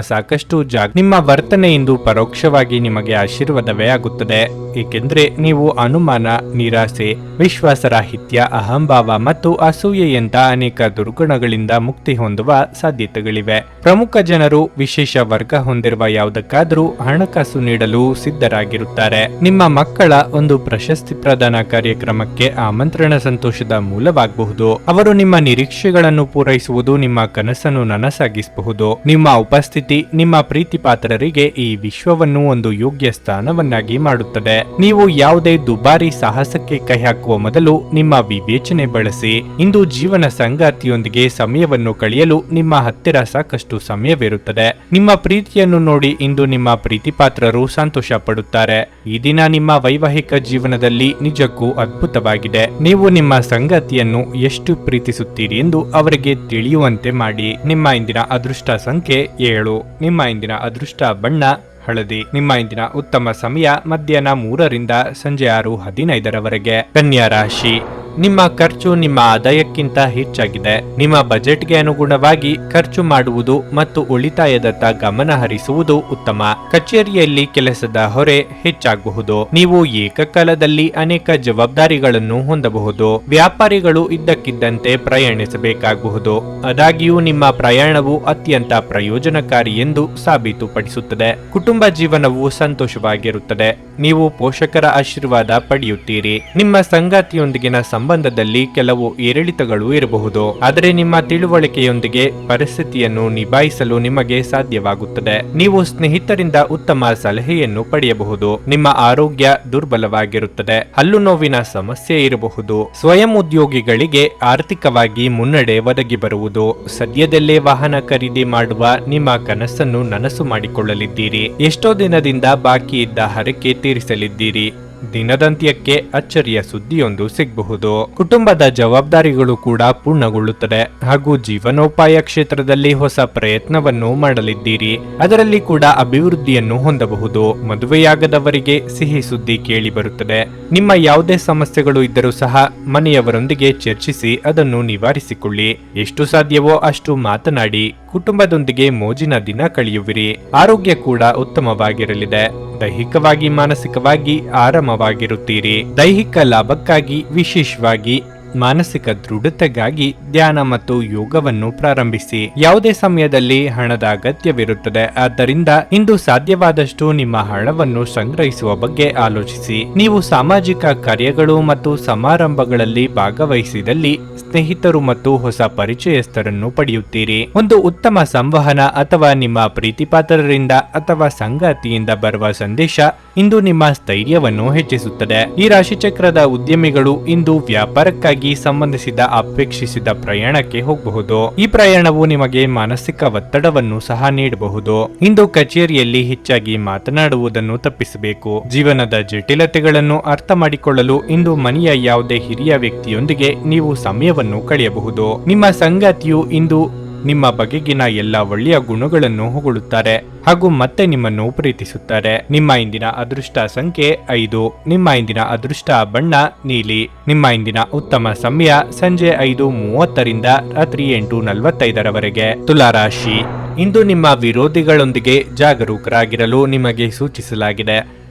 ಸಾಕಷ್ಟು ನಿಮ್ಮ ವರ್ತನೆ ಇಂದು ಪರೋಕ್ಷವಾಗಿ ನಿಮಗೆ ಆಶೀರ್ವಾದವೇ ಆಗುತ್ತದೆ. ಏಕೆಂದರೆ ನೀವು ಅನುಮಾನ, ನಿರಾಸೆ, ವಿಶ್ವಾಸರಾಹಿತ್ಯ, ಅಹಂಭಾವ ಮತ್ತು ಅಸೂಯೆಯಂತ ಅನೇಕ ದುರ್ಗುಣಗಳಿಂದ ಮುಕ್ತಿ ಹೊಂದುವ ಸಾಧ್ಯತೆಗಳಿವೆ. ಪ್ರಮುಖ ಜನರು ವಿಶೇಷ ವರ್ಗ ಹೊಂದಿರುವ ಯಾವುದಕ್ಕಾದರೂ ಹಣಕಾಸು ನೀಡಲು ಸಿದ್ಧರಾಗಿರುತ್ತಾರೆ. ನಿಮ್ಮ ಮಕ್ಕಳ ಒಂದು ಪ್ರಶಸ್ತಿ ಪ್ರದಾನ ಕಾರ್ಯಕ್ರಮಕ್ಕೆ ಆಮಂತ್ರಣ ಸಂತೋಷದ ಮೂಲವಾಗಬಹುದು. ಅವರು ನಿಮ್ಮ ನಿರೀಕ್ಷೆಗಳನ್ನು ಪೂರೈಸುವುದು ನಿಮ್ಮ ಕನಸನ್ನು ನನಸಾಗಿಸಬಹುದು. ನಿಮ್ಮ ಉಪಸ್ಥಿತಿ ನಿಮ್ಮ ಪ್ರೀತಿ ಪಾತ್ರರಿಗೆ ಈ ವಿಶ್ವವನ್ನು ಒಂದು ಯೋಗ್ಯ ಸ್ಥಾನವನ್ನಾಗಿ ಮಾಡುತ್ತದೆ. ನೀವು ಯಾವುದೇ ದುಬಾರಿ ಸಾಹಸಕ್ಕೆ ಕೈ ಹಾಕುವ ಮೊದಲು ನಿಮ್ಮ ವಿವೇಚನೆ ಬಳಸಿ. ಇಂದು ಜೀವನ ಸಂಗಾತಿಯೊಂದಿಗೆ ಸಮಯವನ್ನು ಕಳೆಯಲು ನಿಮ್ಮ ಹತ್ತಿರ ಸಾಕಷ್ಟು ಸಮಯವಿರುತ್ತದೆ. ನಿಮ್ಮ ಪ್ರೀತಿಯನ್ನು ನೋಡಿ ಇಂದು ನಿಮ್ಮ ಪ್ರೀತಿ ಪಾತ್ರರು ಸಂತೋಷ ಪಡುತ್ತಾರೆ. ಈ ದಿನ ನಿಮ್ಮ ವೈವಾಹಿಕ ಜೀವನದಲ್ಲಿ ನಿಜಕ್ಕೂ ಅದ್ಭುತವಾಗಿದೆ. ನೀವು ನಿಮ್ಮ ಸಂಗಾತಿಯನ್ನು ಎಷ್ಟು ಪ್ರೀತಿಸುತ್ತೀರಿ ಎಂದು ಅವರಿಗೆ ತಿಳಿಯುವಂತೆ ಮಾಡಿ. ನಿಮ್ಮ ಇಂದಿನ ಅದೃಷ್ಟ ಸಂಖ್ಯೆ 7. ನಿಮ್ಮ ಇಂದಿನ ಅದೃಷ್ಟ ಬಣ್ಣ ಹಳದಿ. ನಿಮ್ಮ ಇಂದಿನ ಉತ್ತಮ ಸಮಯ ಮಧ್ಯಾಹ್ನ 3 ರಿಂದ ಸಂಜೆ 6:15 ಕನ್ಯಾ ರಾಶಿ. ನಿಮ್ಮ ಖರ್ಚು ನಿಮ್ಮ ಆದಾಯಕ್ಕಿಂತ ಹೆಚ್ಚಾಗಿದೆ. ನಿಮ್ಮ ಬಜೆಟ್ಗೆ ಅನುಗುಣವಾಗಿ ಖರ್ಚು ಮಾಡುವುದು ಮತ್ತು ಉಳಿತಾಯದತ್ತ ಗಮನ ಹರಿಸುವುದು ಉತ್ತಮ. ಕಚೇರಿಯಲ್ಲಿ ಕೆಲಸದ ಹೊರೆ ಹೆಚ್ಚಾಗಬಹುದು. ನೀವು ಏಕಕಾಲದಲ್ಲಿ ಅನೇಕ ಜವಾಬ್ದಾರಿಗಳನ್ನು ಹೊಂದಬಹುದು. ವ್ಯಾಪಾರಿಗಳು ಇದ್ದಕ್ಕಿದ್ದಂತೆ ಪ್ರಯಾಣಿಸಬೇಕಾಗಬಹುದು. ಆದಾಗ್ಯೂ ನಿಮ್ಮ ಪ್ರಯಾಣವು ಅತ್ಯಂತ ಪ್ರಯೋಜನಕಾರಿ ಎಂದು ಸಾಬೀತುಪಡಿಸುತ್ತದೆ. ಕುಟುಂಬ ಜೀವನವು ಸಂತೋಷವಾಗಿರುತ್ತದೆ. ನೀವು ಪೋಷಕರ ಆಶೀರ್ವಾದ ಪಡೆಯುತ್ತೀರಿ. ನಿಮ್ಮ ಸಂಗಾತಿಯೊಂದಿಗಿನ ಸಂಬಂಧದಲ್ಲಿ ಕೆಲವು ಏರಿಳಿತಗಳು ಇರಬಹುದು, ಆದರೆ ನಿಮ್ಮ ತಿಳುವಳಿಕೆಯೊಂದಿಗೆ ಪರಿಸ್ಥಿತಿಯನ್ನು ನಿಭಾಯಿಸಲು ನಿಮಗೆ ಸಾಧ್ಯವಾಗುತ್ತದೆ. ನೀವು ಸ್ನೇಹಿತರಿಂದ ಉತ್ತಮ ಸಲಹೆಯನ್ನು ಪಡೆಯಬಹುದು. ನಿಮ್ಮ ಆರೋಗ್ಯ ದುರ್ಬಲವಾಗಿರುತ್ತದೆ. ಹಲ್ಲು ನೋವಿನ ಸಮಸ್ಯೆ ಇರಬಹುದು. ಸ್ವಯಂ ಉದ್ಯೋಗಿಗಳಿಗೆ ಆರ್ಥಿಕವಾಗಿ ಮುನ್ನಡೆ ಒದಗಿ ಬರುವುದು. ಸದ್ಯದಲ್ಲೇ ವಾಹನ ಖರೀದಿ ಮಾಡುವ ನಿಮ್ಮ ಕನಸನ್ನು ನನಸು ಮಾಡಿಕೊಳ್ಳಲಿದ್ದೀರಿ. ಎಷ್ಟೋ ದಿನದಿಂದ ಬಾಕಿ ಇದ್ದ ಹರಕೆ ತೀರಿಸಲಿದ್ದೀರಿ. ದಿನದಂತ್ಯಕ್ಕೆ ಅಚ್ಚರಿಯ ಸುದ್ದಿಯೊಂದು ಸಿಗಬಹುದು. ಕುಟುಂಬದ ಜವಾಬ್ದಾರಿಗಳು ಕೂಡ ಪೂರ್ಣಗೊಳ್ಳುತ್ತದೆ ಹಾಗೂ ಜೀವನೋಪಾಯ ಕ್ಷೇತ್ರದಲ್ಲಿ ಹೊಸ ಪ್ರಯತ್ನವನ್ನು ಮಾಡಲಿದ್ದೀರಿ. ಅದರಲ್ಲಿ ಕೂಡ ಅಭಿವೃದ್ಧಿಯನ್ನು ಹೊಂದಬಹುದು. ಮದುವೆಯಾಗದವರಿಗೆ ಸಿಹಿ ಸುದ್ದಿ ಕೇಳಿ ಬರುತ್ತದೆ. ನಿಮ್ಮ ಯಾವುದೇ ಸಮಸ್ಯೆಗಳು ಇದ್ದರೂ ಸಹ ಮನೆಯವರೊಂದಿಗೆ ಚರ್ಚಿಸಿ ಅದನ್ನು ನಿವಾರಿಸಿಕೊಳ್ಳಿ. ಎಷ್ಟು ಸಾಧ್ಯವೋ ಅಷ್ಟು ಮಾತನಾಡಿ ಕುಟುಂಬದೊಂದಿಗೆ ಮೋಜಿನ ದಿನ ಕಳೆಯುವಿರಿ. ಆರೋಗ್ಯ ಕೂಡ ಉತ್ತಮವಾಗಿರಲಿದೆ. ದೈಹಿಕವಾಗಿ ಮಾನಸಿಕವಾಗಿ ಆರಾಮವಾಗಿರುತ್ತೀರಿ. ದೈಹಿಕ ಲಾಭಕ್ಕಾಗಿ ವಿಶೇಷವಾಗಿ ಮಾನಸಿಕ ದೃಢತೆಗಾಗಿ ಧ್ಯಾನ ಮತ್ತು ಯೋಗವನ್ನು ಪ್ರಾರಂಭಿಸಿ. ಯಾವುದೇ ಸಮಯದಲ್ಲಿ ಹಣದ ಅಗತ್ಯವಿರುತ್ತದೆ. ಆದ್ದರಿಂದ ಇಂದು ಸಾಧ್ಯವಾದಷ್ಟು ನಿಮ್ಮ ಹಣವನ್ನು ಸಂಗ್ರಹಿಸುವ ಬಗ್ಗೆ ಆಲೋಚಿಸಿ. ನೀವು ಸಾಮಾಜಿಕ ಕಾರ್ಯಗಳು ಮತ್ತು ಸಮಾರಂಭಗಳಲ್ಲಿ ಭಾಗವಹಿಸಿದಲ್ಲಿ ಸ್ನೇಹಿತರು ಮತ್ತು ಹೊಸ ಪರಿಚಯಸ್ಥರನ್ನು ಪಡೆಯುತ್ತೀರಿ. ಒಂದು ಉತ್ತಮ ಸಂವಹನ ಅಥವಾ ನಿಮ್ಮ ಪ್ರೀತಿಪಾತ್ರರಿಂದ ಅಥವಾ ಸಂಗಾತಿಯಿಂದ ಬರುವ ಸಂದೇಶ ಇಂದು ನಿಮ್ಮ ಸ್ಥೈರ್ಯವನ್ನು ಹೆಚ್ಚಿಸುತ್ತದೆ. ಈ ರಾಶಿಚಕ್ರದ ಉದ್ಯಮಿಗಳು ಇಂದು ವ್ಯಾಪಾರಕ್ಕಾಗಿ ಸಂಬಂಧಿಸಿದ ಅಪೇಕ್ಷಿಸಿದ ಪ್ರಯಾಣಕ್ಕೆ ಹೋಗಬಹುದು. ಈ ಪ್ರಯಾಣವು ನಿಮಗೆ ಮಾನಸಿಕ ಒತ್ತಡವನ್ನು ಸಹ ನೀಡಬಹುದು. ಇಂದು ಕಚೇರಿಯಲ್ಲಿ ಹೆಚ್ಚಾಗಿ ಮಾತನಾಡುವುದನ್ನು ತಪ್ಪಿಸಬೇಕು. ಜೀವನದ ಜಟಿಲತೆಗಳನ್ನು ಅರ್ಥ ಮಾಡಿಕೊಳ್ಳಲು ಇಂದು ಮನೆಯ ಯಾವುದೇ ಹಿರಿಯ ವ್ಯಕ್ತಿಯೊಂದಿಗೆ ನೀವು ಸಮಯವನ್ನು ಕಳೆಯಬಹುದು. ನಿಮ್ಮ ಸಂಗಾತಿಯು ಇಂದು ನಿಮ್ಮ ಬಗೆಗಿನ ಎಲ್ಲ ಒಳ್ಳೆಯ ಗುಣಗಳನ್ನು ಹೊಗಳುತ್ತಾರೆ ಹಾಗೂ ಮತ್ತೆ ನಿಮ್ಮನ್ನು ಪ್ರೀತಿಸುತ್ತಾರೆ. ನಿಮ್ಮ ಇಂದಿನ ಅದೃಷ್ಟ ಸಂಖ್ಯೆ 5. ನಿಮ್ಮ ಇಂದಿನ ಅದೃಷ್ಟ ಬಣ್ಣ ನೀಲಿ. ನಿಮ್ಮ ಇಂದಿನ ಉತ್ತಮ ಸಮಯ ಸಂಜೆ 5:30 ರಿಂದ ರಾತ್ರಿ 8:45 ತುಲಾರಾಶಿ. ಇಂದು ನಿಮ್ಮ ವಿರೋಧಿಗಳೊಂದಿಗೆ ಜಾಗರೂಕರಾಗಿರಲು ನಿಮಗೆ ಸೂಚಿಸಲಾಗಿದೆ.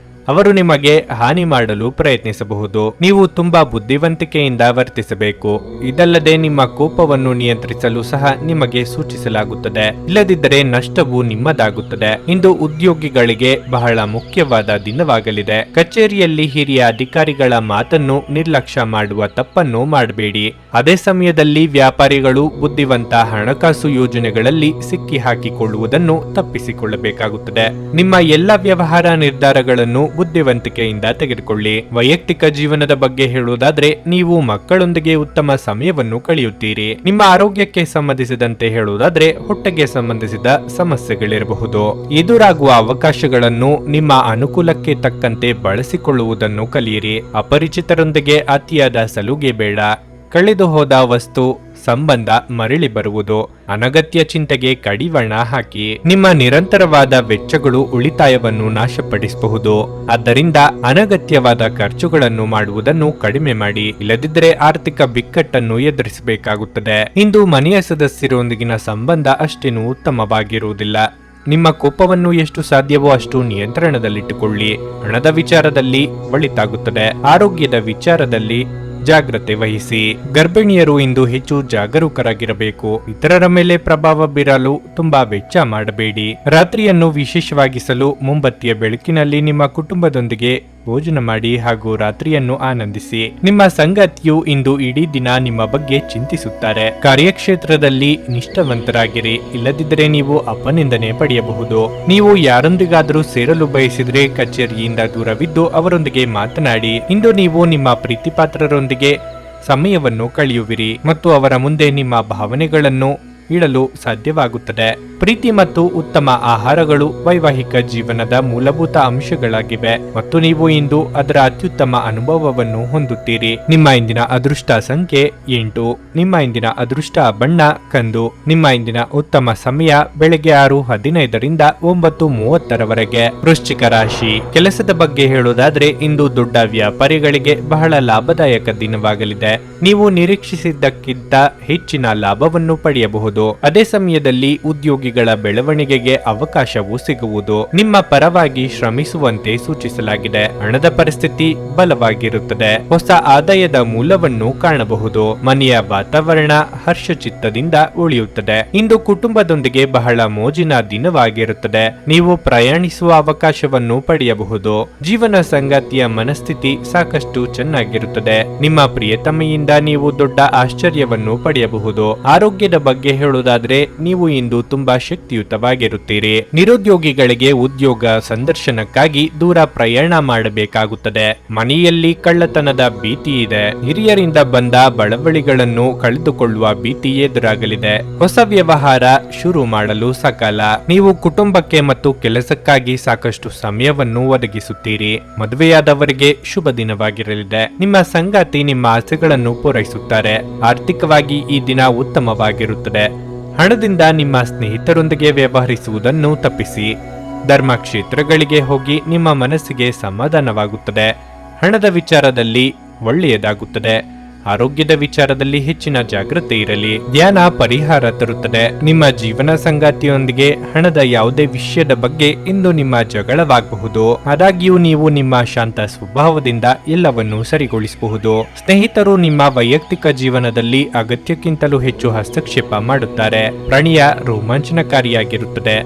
ಅವರು ನಿಮಗೆ ಹಾನಿ ಮಾಡಲು ಪ್ರಯತ್ನಿಸಬಹುದು. ನೀವು ತುಂಬಾ ಬುದ್ಧಿವಂತಿಕೆಯಿಂದ ವರ್ತಿಸಬೇಕು. ಇದಲ್ಲದೆ ನಿಮ್ಮ ಕೋಪವನ್ನು ನಿಯಂತ್ರಿಸಲು ಸಹ ನಿಮಗೆ ಸೂಚಿಸಲಾಗುತ್ತದೆ. ಇಲ್ಲದಿದ್ದರೆ ನಷ್ಟವು ನಿಮ್ಮದಾಗುತ್ತದೆ. ಇಂದು ಉದ್ಯೋಗಿಗಳಿಗೆ ಬಹಳ ಮುಖ್ಯವಾದ ದಿನವಾಗಲಿದೆ. ಕಚೇರಿಯಲ್ಲಿ ಹಿರಿಯ ಅಧಿಕಾರಿಗಳ ಮಾತನ್ನು ನಿರ್ಲಕ್ಷ್ಯ ಮಾಡುವ ತಪ್ಪನ್ನು ಮಾಡಬೇಡಿ. ಅದೇ ಸಮಯದಲ್ಲಿ ವ್ಯಾಪಾರಿಗಳು ಬುದ್ಧಿವಂತ ಹಣಕಾಸು ಯೋಜನೆಗಳಲ್ಲಿ ಸಿಕ್ಕಿ ಹಾಕಿಕೊಳ್ಳುವುದನ್ನು ತಪ್ಪಿಸಿಕೊಳ್ಳಬೇಕಾಗುತ್ತದೆ. ನಿಮ್ಮ ಎಲ್ಲ ವ್ಯವಹಾರ ನಿರ್ಧಾರಗಳನ್ನು ಬುದ್ಧಿವಂತಿಕೆಯಿಂದ ತೆಗೆದುಕೊಳ್ಳಿ. ವೈಯಕ್ತಿಕ ಜೀವನದ ಬಗ್ಗೆ ಹೇಳುವುದಾದ್ರೆ ನೀವು ಮಕ್ಕಳೊಂದಿಗೆ ಉತ್ತಮ ಸಮಯವನ್ನು ಕಳೆಯುತ್ತೀರಿ. ನಿಮ್ಮ ಆರೋಗ್ಯಕ್ಕೆ ಸಂಬಂಧಿಸಿದಂತೆ ಹೇಳುವುದಾದ್ರೆ ಹೊಟ್ಟೆಗೆ ಸಂಬಂಧಿಸಿದ ಸಮಸ್ಯೆಗಳಿರಬಹುದು. ಎದುರಾಗುವ ಅವಕಾಶಗಳನ್ನು ನಿಮ್ಮ ಅನುಕೂಲಕ್ಕೆ ತಕ್ಕಂತೆ ಬಳಸಿಕೊಳ್ಳುವುದನ್ನು ಕಲಿಯಿರಿ. ಅಪರಿಚಿತರೊಂದಿಗೆ ಅತಿಯಾದ ಸಲುಗೆ ಬೇಡ. ಕಳೆದು ಹೋದ ವಸ್ತು ಸಂಬಂಧ ಮರಳಿ ಬರುವುದು. ಅನಗತ್ಯ ಚಿಂತೆಗೆ ಕಡಿವಾಣ ಹಾಕಿ. ನಿಮ್ಮ ನಿರಂತರವಾದ ವೆಚ್ಚಗಳು ಉಳಿತಾಯವನ್ನು ನಾಶಪಡಿಸಬಹುದು. ಆದ್ದರಿಂದ ಅನಗತ್ಯವಾದ ಖರ್ಚುಗಳನ್ನು ಮಾಡುವುದನ್ನು ಕಡಿಮೆ ಮಾಡಿ. ಇಲ್ಲದಿದ್ದರೆ ಆರ್ಥಿಕ ಬಿಕ್ಕಟ್ಟನ್ನು ಎದುರಿಸಬೇಕಾಗುತ್ತದೆ. ಇಂದು ಮನೆಯ ಸದಸ್ಯರೊಂದಿಗಿನ ಸಂಬಂಧ ಅಷ್ಟೇನು ಉತ್ತಮವಾಗಿರುವುದಿಲ್ಲ. ನಿಮ್ಮ ಕೋಪವನ್ನು ಎಷ್ಟು ಸಾಧ್ಯವೋ ಅಷ್ಟು ನಿಯಂತ್ರಣದಲ್ಲಿಟ್ಟುಕೊಳ್ಳಿ. ಹಣದ ವಿಚಾರದಲ್ಲಿ ಒಳಿತಾಗುತ್ತದೆ. ಆರೋಗ್ಯದ ವಿಚಾರದಲ್ಲಿ ಜಾಗ್ರತೆ ವಹಿಸಿ. ಗರ್ಭಿಣಿಯರು ಇಂದು ಹೆಚ್ಚು ಜಾಗರೂಕರಾಗಿರಬೇಕು. ಇತರರ ಮೇಲೆ ಪ್ರಭಾವ ಬೀರಲು ತುಂಬಾ ವೆಚ್ಚ ಮಾಡಬೇಡಿ. ರಾತ್ರಿಯನ್ನು ವಿಶೇಷವಾಗಿಸಲು ಮುಂಬತ್ತಿಯ ಬೆಳಕಿನಲ್ಲಿ ನಿಮ್ಮ ಕುಟುಂಬದೊಂದಿಗೆ ಭೋಜನ ಮಾಡಿ ಹಾಗೂ ರಾತ್ರಿಯನ್ನು ಆನಂದಿಸಿ. ನಿಮ್ಮ ಸಂಗಾತಿಯು ಇಂದು ಇಡೀ ದಿನ ನಿಮ್ಮ ಬಗ್ಗೆ ಚಿಂತಿಸುತ್ತಾರೆ. ಕಾರ್ಯಕ್ಷೇತ್ರದಲ್ಲಿ ನಿಷ್ಠಾವಂತರಾಗಿರಿ. ಇಲ್ಲದಿದ್ದರೆ ನೀವು ಅಪನಿಂದನೆ ಪಡೆಯಬಹುದು. ನೀವು ಯಾರೊಂದಿಗಾದರೂ ಸೇರಲು ಬಯಸಿದ್ರೆ ಕಚೇರಿಯಿಂದ ದೂರವಿದ್ದು ಅವರೊಂದಿಗೆ ಮಾತನಾಡಿ. ಇಂದು ನೀವು ನಿಮ್ಮ ಪ್ರೀತಿಪಾತ್ರರೊಂದಿಗೆ ಸಮಯವನ್ನು ಕಳೆಯುವಿರಿ ಮತ್ತು ಅವರ ಮುಂದೆ ನಿಮ್ಮ ಭಾವನೆಗಳನ್ನು ಇಡಲು ಸಾಧ್ಯವಾಗುತ್ತದೆ. ಪ್ರೀತಿ ಮತ್ತು ಉತ್ತಮ ಆಹಾರಗಳು ವೈವಾಹಿಕ ಜೀವನದ ಮೂಲಭೂತ ಅಂಶಗಳಾಗಿವೆ ಮತ್ತು ನೀವು ಇಂದು ಅದರ ಅತ್ಯುತ್ತಮ ಅನುಭವವನ್ನು ಹೊಂದುತ್ತೀರಿ. ನಿಮ್ಮ ಇಂದಿನ ಅದೃಷ್ಟ ಸಂಖ್ಯೆ 8. ನಿಮ್ಮ ಇಂದಿನ ಅದೃಷ್ಟ ಬಣ್ಣ ಕಂದು. ನಿಮ್ಮ ಇಂದಿನ ಉತ್ತಮ ಸಮಯ ಬೆಳಗ್ಗೆ 6:15ರಿಂದ 9:30ರವರೆಗೆ. ವೃಶ್ಚಿಕ ರಾಶಿ. ಕೆಲಸದ ಬಗ್ಗೆ ಹೇಳುವುದಾದ್ರೆ ಇಂದು ದೊಡ್ಡ ವ್ಯಾಪಾರಿಗಳಿಗೆ ಬಹಳ ಲಾಭದಾಯಕ ದಿನವಾಗಲಿದೆ. ನೀವು ನಿರೀಕ್ಷಿಸಿದ್ದಕ್ಕಿಂತ ಹೆಚ್ಚಿನ ಲಾಭವನ್ನು ಪಡೆಯಬಹುದು. ಅದೇ ಸಮಯದಲ್ಲಿ ಉದ್ಯೋಗಿಗಳ ಬೆಳವಣಿಗೆಗೆ ಅವಕಾಶವೂ ಸಿಗುವುದು. ನಿಮ್ಮ ಪರವಾಗಿ ಶ್ರಮಿಸುವಂತೆ ಸೂಚಿಸಲಾಗಿದೆ. ಹಣದ ಪರಿಸ್ಥಿತಿ ಬಲವಾಗಿರುತ್ತದೆ. ಹೊಸ ಆದಾಯದ ಮೂಲವನ್ನು ಕಾಣಬಹುದು. ಮನೆಯ ವಾತಾವರಣ ಹರ್ಷಚಿತ್ತದಿಂದ ಉಳಿಯುತ್ತದೆ. ಇಂದು ಕುಟುಂಬದೊಂದಿಗೆ ಬಹಳ ಮೋಜಿನ ದಿನವಾಗಿರುತ್ತದೆ. ನೀವು ಪ್ರಯಾಣಿಸುವ ಅವಕಾಶವನ್ನು ಪಡೆಯಬಹುದು. ಜೀವನ ಸಂಗಾತಿಯ ಮನಸ್ಥಿತಿ ಸಾಕಷ್ಟು ಚೆನ್ನಾಗಿರುತ್ತದೆ. ನಿಮ್ಮ ಪ್ರಿಯತಮೆಯಿಂದ ನೀವು ದೊಡ್ಡ ಆಶ್ಚರ್ಯವನ್ನು ಪಡೆಯಬಹುದು. ಆರೋಗ್ಯದ ಬಗ್ಗೆ ಹೇಳುವುದಾದ್ರೆ ನೀವು ಇಂದು ತುಂಬಾ ಶಕ್ತಿಯುತವಾಗಿರುತ್ತೀರಿ. ನಿರುದ್ಯೋಗಿಗಳಿಗೆ ಉದ್ಯೋಗ ಸಂದರ್ಶನಕ್ಕಾಗಿ ದೂರ ಪ್ರಯಾಣ ಮಾಡಬೇಕಾಗುತ್ತದೆ. ಮನೆಯಲ್ಲಿ ಕಳ್ಳತನದ ಭೀತಿ ಇದೆ. ಹಿರಿಯರಿಂದ ಬಂದ ಬಳವಳಿಗಳನ್ನು ಕಳೆದುಕೊಳ್ಳುವ ಭೀತಿ ಎದುರಾಗಲಿದೆ. ಹೊಸ ವ್ಯವಹಾರ ಶುರು ಮಾಡಲು ಸಕಾಲ. ನೀವು ಕುಟುಂಬಕ್ಕೆ ಮತ್ತು ಕೆಲಸಕ್ಕಾಗಿ ಸಾಕಷ್ಟು ಸಮಯವನ್ನು ಒದಗಿಸುತ್ತೀರಿ. ಮದುವೆಯಾದವರಿಗೆ ಶುಭ ದಿನವಾಗಿರಲಿದೆ. ನಿಮ್ಮ ಸಂಗಾತಿ ನಿಮ್ಮ ಆಸೆಗಳನ್ನು ಪೂರೈಸುತ್ತಾರೆ. ಆರ್ಥಿಕವಾಗಿ ಈ ದಿನ ಉತ್ತಮವಾಗಿರುತ್ತದೆ. ಹಣದಿಂದ ನಿಮ್ಮ ಸ್ನೇಹಿತರೊಂದಿಗೆ ವ್ಯವಹರಿಸುವುದನ್ನು ತಪ್ಪಿಸಿ. ಧರ್ಮಕ್ಷೇತ್ರಗಳಿಗೆ ಹೋಗಿ ನಿಮ್ಮ ಮನಸ್ಸಿಗೆ ಸಮಾಧಾನವಾಗುತ್ತದೆ. ಹಣದ ವಿಚಾರದಲ್ಲಿ ಒಳ್ಳೆಯದಾಗುತ್ತದೆ. ಆರೋಗ್ಯದ ವಿಚಾರದಲ್ಲಿ ಹೆಚ್ಚಿನ ಜಾಗೃತಿ ಇರಲಿ. ಧ್ಯಾನ ಪರಿಹಾರ ತರುತ್ತದೆ. ನಿಮ್ಮ ಜೀವನ ಸಂಗಾತಿಯೊಂದಿಗೆ ಹಣದ ಯಾವುದೇ ವಿಷಯದ ಬಗ್ಗೆ ಇಂದು ನಿಮ್ಮ ಜಗಳವಾಗಬಹುದು. ಆದಾಗ್ಯೂ ನೀವು ನಿಮ್ಮ ಶಾಂತ ಸ್ವಭಾವದಿಂದ ಎಲ್ಲವನ್ನೂ ಸರಿಗೊಳಿಸಬಹುದು. ಸ್ನೇಹಿತರು ನಿಮ್ಮ ವೈಯಕ್ತಿಕ ಜೀವನದಲ್ಲಿ ಅಗತ್ಯಕ್ಕಿಂತಲೂ ಹೆಚ್ಚು ಹಸ್ತಕ್ಷೇಪ ಮಾಡುತ್ತಾರೆ. ಪ್ರಣಯ ರೋಮಾಂಚನಕಾರಿಯಾಗಿರುತ್ತದೆ.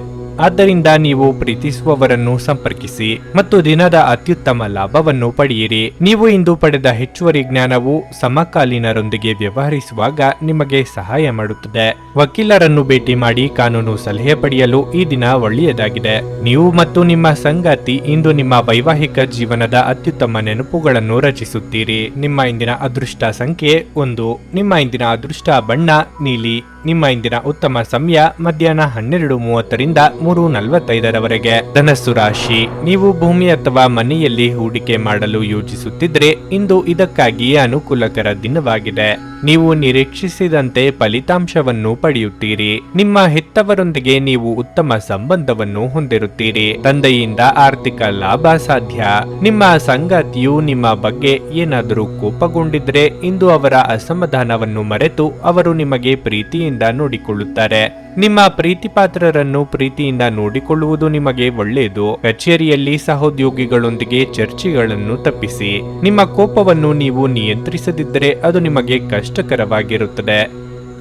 ಆದ್ದರಿಂದ ನೀವು ಪ್ರೀತಿಸುವವರನ್ನು ಸಂಪರ್ಕಿಸಿ ಮತ್ತು ದಿನದ ಅತ್ಯುತ್ತಮ ಲಾಭವನ್ನು ಪಡೆಯಿರಿ. ನೀವು ಇಂದು ಪಡೆದ ಹೆಚ್ಚುವರಿ ಜ್ಞಾನವು ಸಮಕಾಲೀನರೊಂದಿಗೆ ವ್ಯವಹರಿಸುವಾಗ ನಿಮಗೆ ಸಹಾಯ ಮಾಡುತ್ತದೆ. ವಕೀಲರನ್ನು ಭೇಟಿ ಮಾಡಿ ಕಾನೂನು ಸಲಹೆ ಪಡೆಯಲು ಈ ದಿನ ಒಳ್ಳೆಯದಾಗಿದೆ. ನೀವು ಮತ್ತು ನಿಮ್ಮ ಸಂಗಾತಿ ಇಂದು ನಿಮ್ಮ ವೈವಾಹಿಕ ಜೀವನದ ಅತ್ಯುತ್ತಮ ನೆನಪುಗಳನ್ನು ರಚಿಸುತ್ತೀರಿ. ನಿಮ್ಮ ಇಂದಿನ ಅದೃಷ್ಟ ಸಂಖ್ಯೆ 1. ನಿಮ್ಮ ಇಂದಿನ ಅದೃಷ್ಟ ಬಣ್ಣ ನೀಲಿ. ನಿಮ್ಮ ಇಂದಿನ ಉತ್ತಮ ಸಮಯ ಮಧ್ಯಾಹ್ನ 12:30ರಿಂದ 3:45ರವರೆಗೆ. ಧನಸ್ಸು ರಾಶಿ. ನೀವು ಭೂಮಿ ಅಥವಾ ಮನೆಯಲ್ಲಿ ಹೂಡಿಕೆ ಮಾಡಲು ಯೋಜಿಸುತ್ತಿದ್ರೆ ಇಂದು ಇದಕ್ಕಾಗಿ ಅನುಕೂಲಕರ ದಿನವಾಗಿದೆ. ನೀವು ನಿರೀಕ್ಷಿಸಿದಂತೆ ಫಲಿತಾಂಶವನ್ನು ಪಡೆಯುತ್ತೀರಿ. ನಿಮ್ಮ ಹೆತ್ತವರೊಂದಿಗೆ ನೀವು ಉತ್ತಮ ಸಂಬಂಧವನ್ನು ಹೊಂದಿರುತ್ತೀರಿ. ತಂದೆಯಿಂದ ಆರ್ಥಿಕ ಲಾಭ ಸಾಧ್ಯ. ನಿಮ್ಮ ಸಂಗಾತಿಯು ನಿಮ್ಮ ಬಗ್ಗೆ ಏನಾದರೂ ಕೋಪಗೊಂಡಿದ್ರೆ ಇಂದು ಅವರ ಅಸಮಾಧಾನವನ್ನು ಮರೆತು ಅವರು ನಿಮಗೆ ಪ್ರೀತಿಯಿಂದ ನೋಡಿಕೊಳ್ಳುತ್ತಾರೆ. ನಿಮ್ಮ ಪ್ರೀತಿಪಾತ್ರರನ್ನು ಪ್ರೀತಿಯಿಂದ ನೋಡಿಕೊಳ್ಳುವುದು ನಿಮಗೆ ಒಳ್ಳೆಯದು. ಕಚೇರಿಯಲ್ಲಿ ಸಹೋದ್ಯೋಗಿಗಳೊಂದಿಗೆ ಚರ್ಚೆಗಳನ್ನು ತಪ್ಪಿಸಿ. ನಿಮ್ಮ ಕೋಪವನ್ನು ನೀವು ನಿಯಂತ್ರಿಸದಿದ್ದರೆ ಅದು ನಿಮಗೆ ಕಷ್ಟಕರವಾಗಿರುತ್ತದೆ.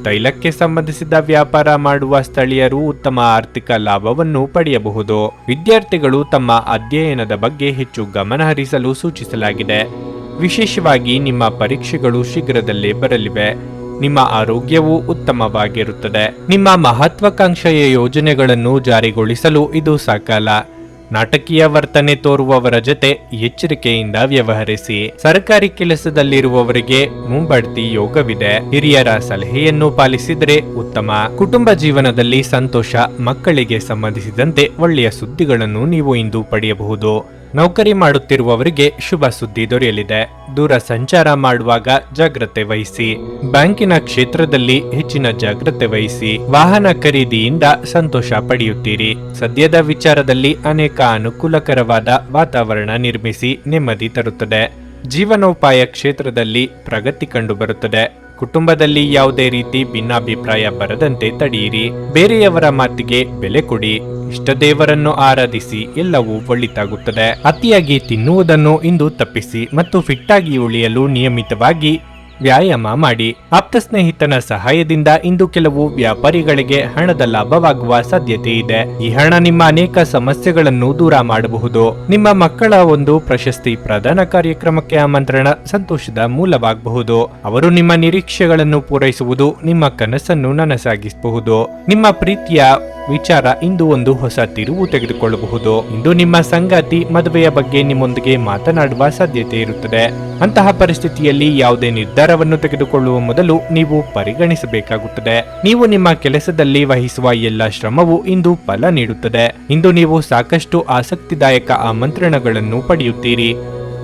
ತೈಲಕ್ಕೆ ಸಂಬಂಧಿಸಿದ ವ್ಯಾಪಾರ ಮಾಡುವ ಸ್ಥಳೀಯರು ಉತ್ತಮ ಆರ್ಥಿಕ ಲಾಭವನ್ನು ಪಡೆಯಬಹುದು. ವಿದ್ಯಾರ್ಥಿಗಳು ತಮ್ಮ ಅಧ್ಯಯನದ ಬಗ್ಗೆ ಹೆಚ್ಚು ಗಮನ ಹರಿಸಲು ಸೂಚಿಸಲಾಗಿದೆ. ವಿಶೇಷವಾಗಿ ನಿಮ್ಮ ಪರೀಕ್ಷೆಗಳು ಶೀಘ್ರದಲ್ಲೇ ಬರಲಿವೆ. ನಿಮ್ಮ ಆರೋಗ್ಯವು ಉತ್ತಮವಾಗಿರುತ್ತದೆ. ನಿಮ್ಮ ಮಹತ್ವಾಕಾಂಕ್ಷೆಯ ಯೋಜನೆಗಳನ್ನು ಜಾರಿಗೊಳಿಸಲು ಇದು ಸಕಾಲ. ನಾಟಕೀಯ ವರ್ತನೆ ತೋರುವವರ ಜೊತೆ ಎಚ್ಚರಿಕೆಯಿಂದ ವ್ಯವಹರಿಸಿ. ಸರ್ಕಾರಿ ಕೆಲಸದಲ್ಲಿರುವವರಿಗೆ ಮುಂಬಡ್ತಿ ಯೋಗವಿದೆ. ಹಿರಿಯರ ಸಲಹೆಯನ್ನು ಪಾಲಿಸಿದರೆ ಉತ್ತಮ. ಕುಟುಂಬ ಜೀವನದಲ್ಲಿ ಸಂತೋಷ. ಮಕ್ಕಳಿಗೆ ಸಂಬಂಧಿಸಿದಂತೆ ಒಳ್ಳೆಯ ಸುದ್ದಿಗಳನ್ನು ನೀವು ಇಂದು ಪಡೆಯಬಹುದು. ನೌಕರಿ ಮಾಡುತ್ತಿರುವವರಿಗೆ ಶುಭ ಸುದ್ದಿ ದೊರೆಯಲಿದೆ. ದೂರ ಸಂಚಾರ ಮಾಡುವಾಗ ಜಾಗ್ರತೆ ವಹಿಸಿ. ಬ್ಯಾಂಕಿನ ಕ್ಷೇತ್ರದಲ್ಲಿ ಹೆಚ್ಚಿನ ಜಾಗ್ರತೆ ವಹಿಸಿ. ವಾಹನ ಖರೀದಿಯಿಂದ ಸಂತೋಷ ಪಡೆಯುತ್ತೀರಿ. ಸದ್ಯದ ವಿಚಾರದಲ್ಲಿ ಅನೇಕ ಅನುಕೂಲಕರವಾದ ವಾತಾವರಣ ನಿರ್ಮಿಸಿ ನೆಮ್ಮದಿ ತರುತ್ತದೆ. ಜೀವನೋಪಾಯ ಕ್ಷೇತ್ರದಲ್ಲಿ ಪ್ರಗತಿ ಕಂಡುಬರುತ್ತದೆ. ಕುಟುಂಬದಲ್ಲಿ ಯಾವುದೇ ರೀತಿ ಭಿನ್ನಾಭಿಪ್ರಾಯ ಬರದಂತೆ ತಡೆಯಿರಿ. ಬೇರೆಯವರ ಮಾತಿಗೆ ಬೆಲೆ ಕೊಡಿ. ಇಷ್ಟ ದೇವರನ್ನು ಆರಾಧಿಸಿ. ಎಲ್ಲವೂ ಒಳಿತಾಗುತ್ತದೆ. ಅತಿಯಾಗಿ ತಿನ್ನುವುದನ್ನು ಇಂದು ತಪ್ಪಿಸಿ ಮತ್ತು ಫಿಟ್ ಆಗಿ ಉಳಿಯಲು ನಿಯಮಿತವಾಗಿ ವ್ಯಾಯಾಮ ಮಾಡಿ. ಆಪ್ತ ಸ್ನೇಹಿತನ ಸಹಾಯದಿಂದ ಇಂದು ಕೆಲವು ವ್ಯಾಪಾರಿಗಳಿಗೆ ಹಣದ ಲಾಭವಾಗುವ ಸಾಧ್ಯತೆ ಇದೆ. ಈ ಹಣ ನಿಮ್ಮ ಅನೇಕ ಸಮಸ್ಯೆಗಳನ್ನು ದೂರ ಮಾಡಬಹುದು. ನಿಮ್ಮ ಮಕ್ಕಳ ಒಂದು ಪ್ರಶಸ್ತಿ ಪ್ರದಾನ ಕಾರ್ಯಕ್ರಮಕ್ಕೆ ಆಮಂತ್ರಣ ಸಂತೋಷದ ಮೂಲವಾಗಬಹುದು. ಅವರು ನಿಮ್ಮ ನಿರೀಕ್ಷೆಗಳನ್ನು ಪೂರೈಸುವುದು ನಿಮ್ಮ ಕನಸನ್ನು ನನಸಾಗಿಸಬಹುದು. ನಿಮ್ಮ ಪ್ರೀತಿಯ ವಿಚಾರ ಇಂದು ಒಂದು ಹೊಸ ತಿರುವು ತೆಗೆದುಕೊಳ್ಳಬಹುದು. ಇಂದು ನಿಮ್ಮ ಸಂಗಾತಿ ಮದುವೆಯ ಬಗ್ಗೆ ನಿಮ್ಮೊಂದಿಗೆ ಮಾತನಾಡುವ ಸಾಧ್ಯತೆ ಇರುತ್ತದೆ. ಅಂತಹ ಪರಿಸ್ಥಿತಿಯಲ್ಲಿ ಯಾವುದೇ ನಿರ್ಧಾರವನ್ನು ತೆಗೆದುಕೊಳ್ಳುವ ಮೊದಲು ನೀವು ಪರಿಗಣಿಸಬೇಕಾಗುತ್ತದೆ. ನೀವು ನಿಮ್ಮ ಕೆಲಸದಲ್ಲಿ ವಹಿಸುವ ಎಲ್ಲ ಶ್ರಮವು ಇಂದು ಫಲ ನೀಡುತ್ತದೆ. ಇಂದು ನೀವು ಸಾಕಷ್ಟು ಆಸಕ್ತಿದಾಯಕ ಆಮಂತ್ರಣಗಳನ್ನು ಪಡೆಯುತ್ತೀರಿ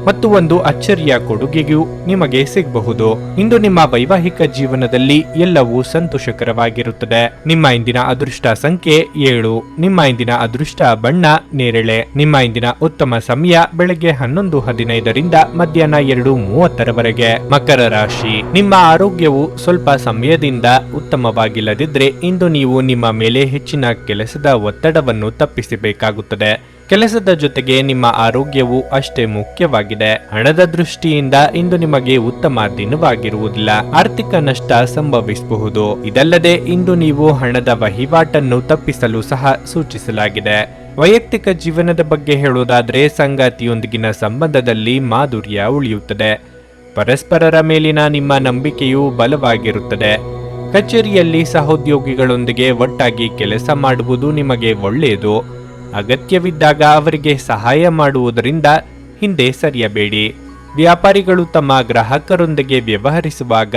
ಮತ್ತು ಒಂದು ಅಚ್ಚರಿಯ ಕೊಡುಗೆಯೂ ನಿಮಗೆ ಸಿಗಬಹುದು. ಇಂದು ನಿಮ್ಮ ವೈವಾಹಿಕ ಜೀವನದಲ್ಲಿ ಎಲ್ಲವೂ ಸಂತೋಷಕರವಾಗಿರುತ್ತದೆ. ನಿಮ್ಮ ಇಂದಿನ ಅದೃಷ್ಟ ಸಂಖ್ಯೆ 7. ನಿಮ್ಮ ಇಂದಿನ ಅದೃಷ್ಟ ಬಣ್ಣ ನೇರಳೆ. ನಿಮ್ಮ ಇಂದಿನ ಉತ್ತಮ ಸಮಯ ಬೆಳಗ್ಗೆ 11:15 ಮಧ್ಯಾಹ್ನ 2:30 ಮಕರ ರಾಶಿ. ನಿಮ್ಮ ಆರೋಗ್ಯವು ಸ್ವಲ್ಪ ಸಮಯದಿಂದ ಉತ್ತಮವಾಗಿಲ್ಲದಿದ್ದರೆ ಇಂದು ನೀವು ನಿಮ್ಮ ಮೇಲೆ ಹೆಚ್ಚಿನ ಕೆಲಸದ ಒತ್ತಡವನ್ನು ತಪ್ಪಿಸಬೇಕಾಗುತ್ತದೆ. ಕೆಲಸದ ಜೊತೆಗೆ ನಿಮ್ಮ ಆರೋಗ್ಯವು ಅಷ್ಟೇ ಮುಖ್ಯವಾಗಿದೆ. ಹಣದ ದೃಷ್ಟಿಯಿಂದ ಇಂದು ನಿಮಗೆ ಉತ್ತಮ ದಿನವಾಗಿರುವುದಿಲ್ಲ. ಆರ್ಥಿಕ ನಷ್ಟ ಸಂಭವಿಸಬಹುದು. ಇದಲ್ಲದೆ ಇಂದು ನೀವು ಹಣದ ವಹಿವಾಟನ್ನು ತಪ್ಪಿಸಲು ಸಹ ಸೂಚಿಸಲಾಗಿದೆ. ವೈಯಕ್ತಿಕ ಜೀವನದ ಬಗ್ಗೆ ಹೇಳುವುದಾದರೆ ಸಂಗಾತಿಯೊಂದಿಗಿನ ಸಂಬಂಧದಲ್ಲಿ ಮಾಧುರ್ಯ ಉಳಿಯುತ್ತದೆ. ಪರಸ್ಪರರ ಮೇಲಿನ ನಿಮ್ಮ ನಂಬಿಕೆಯು ಬಲವಾಗಿರುತ್ತದೆ. ಕಚೇರಿಯಲ್ಲಿ ಸಹೋದ್ಯೋಗಿಗಳೊಂದಿಗೆ ಒಟ್ಟಾಗಿ ಕೆಲಸ ಮಾಡುವುದು ನಿಮಗೆ ಒಳ್ಳೆಯದು. ಅಗತ್ಯವಿದ್ದಾಗ ಅವರಿಗೆ ಸಹಾಯ ಮಾಡುವುದರಿಂದ ಹಿಂದೆ ಸರಿಯಬೇಡಿ. ವ್ಯಾಪಾರಿಗಳು ತಮ್ಮ ಗ್ರಾಹಕರೊಂದಿಗೆ ವ್ಯವಹರಿಸುವಾಗ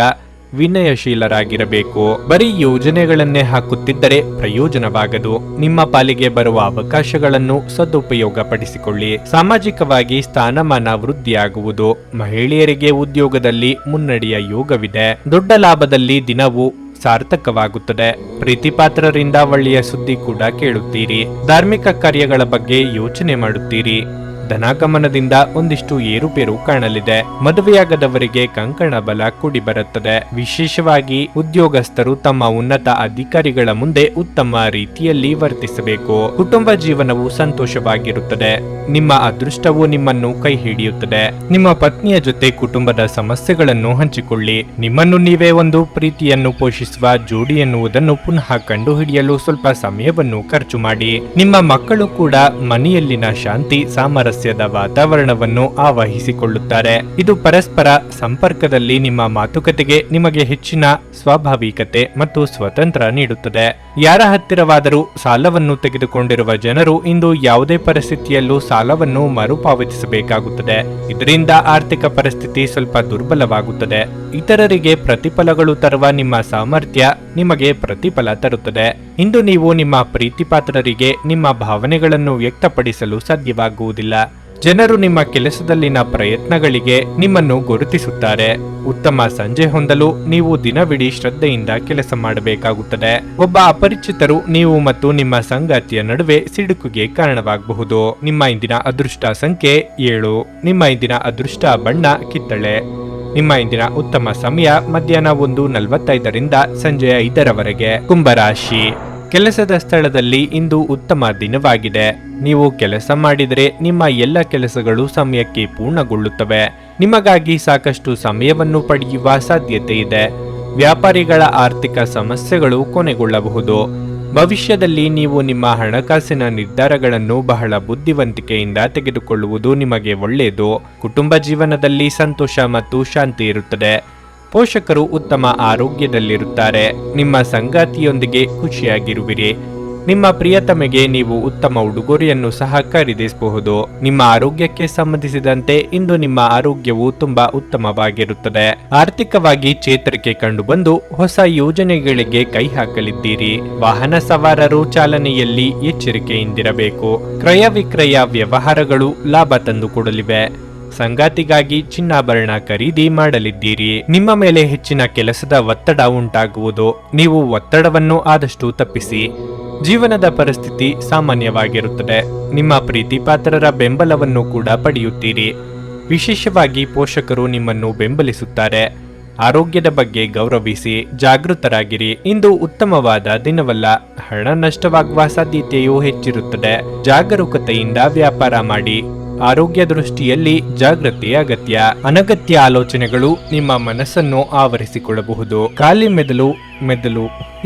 ವಿನಯಶೀಲರಾಗಿರಬೇಕು. ಬರೀ ಯೋಜನೆಗಳನ್ನೇ ಹಾಕುತ್ತಿದ್ದರೆ ಪ್ರಯೋಜನವಾಗದು. ನಿಮ್ಮ ಪಾಲಿಗೆ ಬರುವ ಅವಕಾಶಗಳನ್ನು ಸದುಪಯೋಗಪಡಿಸಿಕೊಳ್ಳಿ. ಸಾಮಾಜಿಕವಾಗಿ ಸ್ಥಾನಮಾನ ವೃದ್ಧಿಯಾಗುವುದು. ಮಹಿಳೆಯರಿಗೆ ಉದ್ಯೋಗದಲ್ಲಿ ಮುನ್ನಡೆಯ ಯೋಗವಿದೆ. ದೊಡ್ಡ ಲಾಭದಲ್ಲಿ ದಿನವು ಸಾರ್ಥಕವಾಗುತ್ತದೆ. ಪ್ರೀತಿಪಾತ್ರರಿಂದ ಒಳ್ಳೆಯ ಸುದ್ದಿ ಕೂಡ ಕೇಳುತ್ತೀರಿ. ಧಾರ್ಮಿಕ ಕಾರ್ಯಗಳ ಬಗ್ಗೆ ಯೋಚನೆ ಮಾಡುತ್ತೀರಿ. ಧನಾಗಮನದಿಂದ ಒಂದಿಷ್ಟು ಏರುಪೇರು ಕಾಣಲಿದೆ. ಮದುವೆಯಾಗದವರಿಗೆ ಕಂಕಣ ಬಲ ಕೂಡಿ ಬರುತ್ತದೆ. ವಿಶೇಷವಾಗಿ ಉದ್ಯೋಗಸ್ಥರು ತಮ್ಮ ಉನ್ನತ ಅಧಿಕಾರಿಗಳ ಮುಂದೆ ಉತ್ತಮ ರೀತಿಯಲ್ಲಿ ವರ್ತಿಸಬೇಕು. ಕುಟುಂಬ ಜೀವನವು ಸಂತೋಷವಾಗಿರುತ್ತದೆ. ನಿಮ್ಮ ಅದೃಷ್ಟವು ನಿಮ್ಮನ್ನು ಕೈ ಹಿಡಿಯುತ್ತದೆ. ನಿಮ್ಮ ಪತ್ನಿಯ ಜೊತೆ ಕುಟುಂಬದ ಸಮಸ್ಯೆಗಳನ್ನು ಹಂಚಿಕೊಳ್ಳಿ. ನಿಮ್ಮನ್ನು ನೀವೇ ಒಂದು ಪ್ರೀತಿಯನ್ನು ಪೋಷಿಸುವ ಜೋಡಿ ಎನ್ನುವುದನ್ನು ಪುನಃ ಕಂಡುಹಿಡಿಯಲು ಸ್ವಲ್ಪ ಸಮಯವನ್ನು ಖರ್ಚು ಮಾಡಿ. ನಿಮ್ಮ ಮಕ್ಕಳು ಕೂಡ ಮನೆಯಲ್ಲಿನ ಶಾಂತಿ ಸಾಮರಸ್ಯದ ವಾತಾವರಣವನ್ನು ಆವಹಿಸಿಕೊಳ್ಳುತ್ತಾರೆ. ಇದು ಪರಸ್ಪರ ಸಂಪರ್ಕದಲ್ಲಿ ನಿಮ್ಮ ಮಾತುಕತೆಗೆ ನಿಮಗೆ ಹೆಚ್ಚಿನ ಸ್ವಾಭಾವಿಕತೆ ಮತ್ತು ಸ್ವತಂತ್ರ ನೀಡುತ್ತದೆ. ಯಾರ ಹತ್ತಿರವಾದರೂ ಸಾಲವನ್ನು ತೆಗೆದುಕೊಂಡಿರುವ ಜನರು ಇಂದು ಯಾವುದೇ ಪರಿಸ್ಥಿತಿಯಲ್ಲೂ ಸಾಲವನ್ನು ಮರುಪಾವತಿಸಬೇಕಾಗುತ್ತದೆ. ಇದರಿಂದ ಆರ್ಥಿಕ ಪರಿಸ್ಥಿತಿ ಸ್ವಲ್ಪ ದುರ್ಬಲವಾಗುತ್ತದೆ. ಇತರರಿಗೆ ಪ್ರತಿಫಲಗಳು ತರುವ ನಿಮ್ಮ ಸಾಮರ್ಥ್ಯ ನಿಮಗೆ ಪ್ರತಿಫಲ ತರುತ್ತದೆ. ಇಂದು ನೀವು ನಿಮ್ಮ ಪ್ರೀತಿಪಾತ್ರರಿಗೆ ನಿಮ್ಮ ಭಾವನೆಗಳನ್ನು ವ್ಯಕ್ತಪಡಿಸಲು ಸಾಧ್ಯವಾಗುವುದಿಲ್ಲ. ಜನರು ನಿಮ್ಮ ಕೆಲಸದಲ್ಲಿನ ಪ್ರಯತ್ನಗಳಿಗೆ ನಿಮ್ಮನ್ನು ಗುರುತಿಸುತ್ತಾರೆ. ಉತ್ತಮ ಸಂಜೆ ಹೊಂದಲು ನೀವು ದಿನವಿಡೀ ಶ್ರದ್ಧೆಯಿಂದ ಕೆಲಸ ಮಾಡಬೇಕಾಗುತ್ತದೆ. ಒಬ್ಬ ಅಪರಿಚಿತರು ನೀವು ಮತ್ತು ನಿಮ್ಮ ಸಂಗಾತಿಯ ನಡುವೆ ಸಿಡುಕಿಗೆ ಕಾರಣವಾಗಬಹುದು. ನಿಮ್ಮ ಇಂದಿನ ಅದೃಷ್ಟ ಸಂಖ್ಯೆ 7. ನಿಮ್ಮ ಇಂದಿನ ಅದೃಷ್ಟ ಬಣ್ಣ ಕಿತ್ತಳೆ. ನಿಮ್ಮ ಇಂದಿನ ಉತ್ತಮ ಸಮಯ ಮಧ್ಯಾಹ್ನ 1:45 ಸಂಜೆ 5 ಕುಂಭರಾಶಿ. ಕೆಲಸದ ಸ್ಥಳದಲ್ಲಿ ಇಂದು ಉತ್ತಮ ದಿನವಾಗಿದೆ. ನೀವು ಕೆಲಸ ಮಾಡಿದರೆ ನಿಮ್ಮ ಎಲ್ಲ ಕೆಲಸಗಳು ಸಮಯಕ್ಕೆ ಪೂರ್ಣಗೊಳ್ಳುತ್ತವೆ. ನಿಮಗಾಗಿ ಸಾಕಷ್ಟು ಸಮಯವನ್ನು ಪಡೆಯುವ ಸಾಧ್ಯತೆ ಇದೆ. ವ್ಯಾಪಾರಿಗಳ ಆರ್ಥಿಕ ಸಮಸ್ಯೆಗಳು ಕೊನೆಗೊಳ್ಳಬಹುದು. ಭವಿಷ್ಯದಲ್ಲಿ ನೀವು ನಿಮ್ಮ ಹಣಕಾಸಿನ ನಿರ್ಧಾರಗಳನ್ನು ಬಹಳ ಬುದ್ಧಿವಂತಿಕೆಯಿಂದ ತೆಗೆದುಕೊಳ್ಳುವುದು ನಿಮಗೆ ಒಳ್ಳೆಯದು. ಕುಟುಂಬ ಜೀವನದಲ್ಲಿ ಸಂತೋಷ ಮತ್ತು ಶಾಂತಿ ಇರುತ್ತದೆ. ಪೋಷಕರು ಉತ್ತಮ ಆರೋಗ್ಯದಲ್ಲಿರುತ್ತಾರೆ. ನಿಮ್ಮ ಸಂಗಾತಿಯೊಂದಿಗೆ ಖುಷಿಯಾಗಿರುವಿರಿ. ನಿಮ್ಮ ಪ್ರಿಯತಮೆಗೆ ನೀವು ಉತ್ತಮ ಉಡುಗೊರೆಯನ್ನು ಸಹ ಖರೀದಿಸಬಹುದು. ನಿಮ್ಮ ಆರೋಗ್ಯಕ್ಕೆ ಸಂಬಂಧಿಸಿದಂತೆ ಇಂದು ನಿಮ್ಮ ಆರೋಗ್ಯವು ತುಂಬಾ ಉತ್ತಮವಾಗಿರುತ್ತದೆ. ಆರ್ಥಿಕವಾಗಿ ಚೇತರಿಕೆ ಕಂಡುಬಂದು ಹೊಸ ಯೋಜನೆಗಳಿಗೆ ಕೈ ಹಾಕಲಿದ್ದೀರಿ. ವಾಹನ ಸವಾರರು ಚಾಲನೆಯಲ್ಲಿ ಎಚ್ಚರಿಕೆಯಿಂದಿರಬೇಕು. ಕ್ರಯ ವಿಕ್ರಯ ವ್ಯವಹಾರಗಳು ಲಾಭ ತಂದುಕೊಡಲಿವೆ. ಸಂಗಾತಿಗಾಗಿ ಚಿನ್ನಾಭರಣ ಖರೀದಿ ಮಾಡಲಿದ್ದೀರಿ. ನಿಮ್ಮ ಮೇಲೆ ಹೆಚ್ಚಿನ ಕೆಲಸದ ಒತ್ತಡ ಉಂಟಾಗುವುದು. ನೀವು ಒತ್ತಡವನ್ನು ಆದಷ್ಟು ತಪ್ಪಿಸಿ. ಜೀವನದ ಪರಿಸ್ಥಿತಿ ಸಾಮಾನ್ಯವಾಗಿರುತ್ತದೆ. ನಿಮ್ಮ ಪ್ರೀತಿ ಪಾತ್ರರ ಬೆಂಬಲವನ್ನು ಕೂಡ ಪಡೆಯುತ್ತೀರಿ. ವಿಶೇಷವಾಗಿ ಪೋಷಕರು ನಿಮ್ಮನ್ನು ಬೆಂಬಲಿಸುತ್ತಾರೆ. ಆರೋಗ್ಯದ ಬಗ್ಗೆ ಗೌರವಿಸಿ, ಜಾಗೃತರಾಗಿರಿ. ಇಂದು ಉತ್ತಮವಾದ ದಿನವಲ್ಲ. ಹಣ ನಷ್ಟವಾಗುವ ಸಾಧ್ಯತೆಯೂ ಹೆಚ್ಚಿರುತ್ತದೆ. ಜಾಗರೂಕತೆಯಿಂದ ವ್ಯಾಪಾರ ಮಾಡಿ. ಆರೋಗ್ಯ ದೃಷ್ಟಿಯಲ್ಲಿ ಜಾಗೃತಿ ಅಗತ್ಯ. ಅನಗತ್ಯ ಆಲೋಚನೆಗಳು ನಿಮ್ಮ ಮನಸ್ಸನ್ನು ಆವರಿಸಿಕೊಳ್ಳಬಹುದು. ಖಾಲಿ ಮೆದುಳು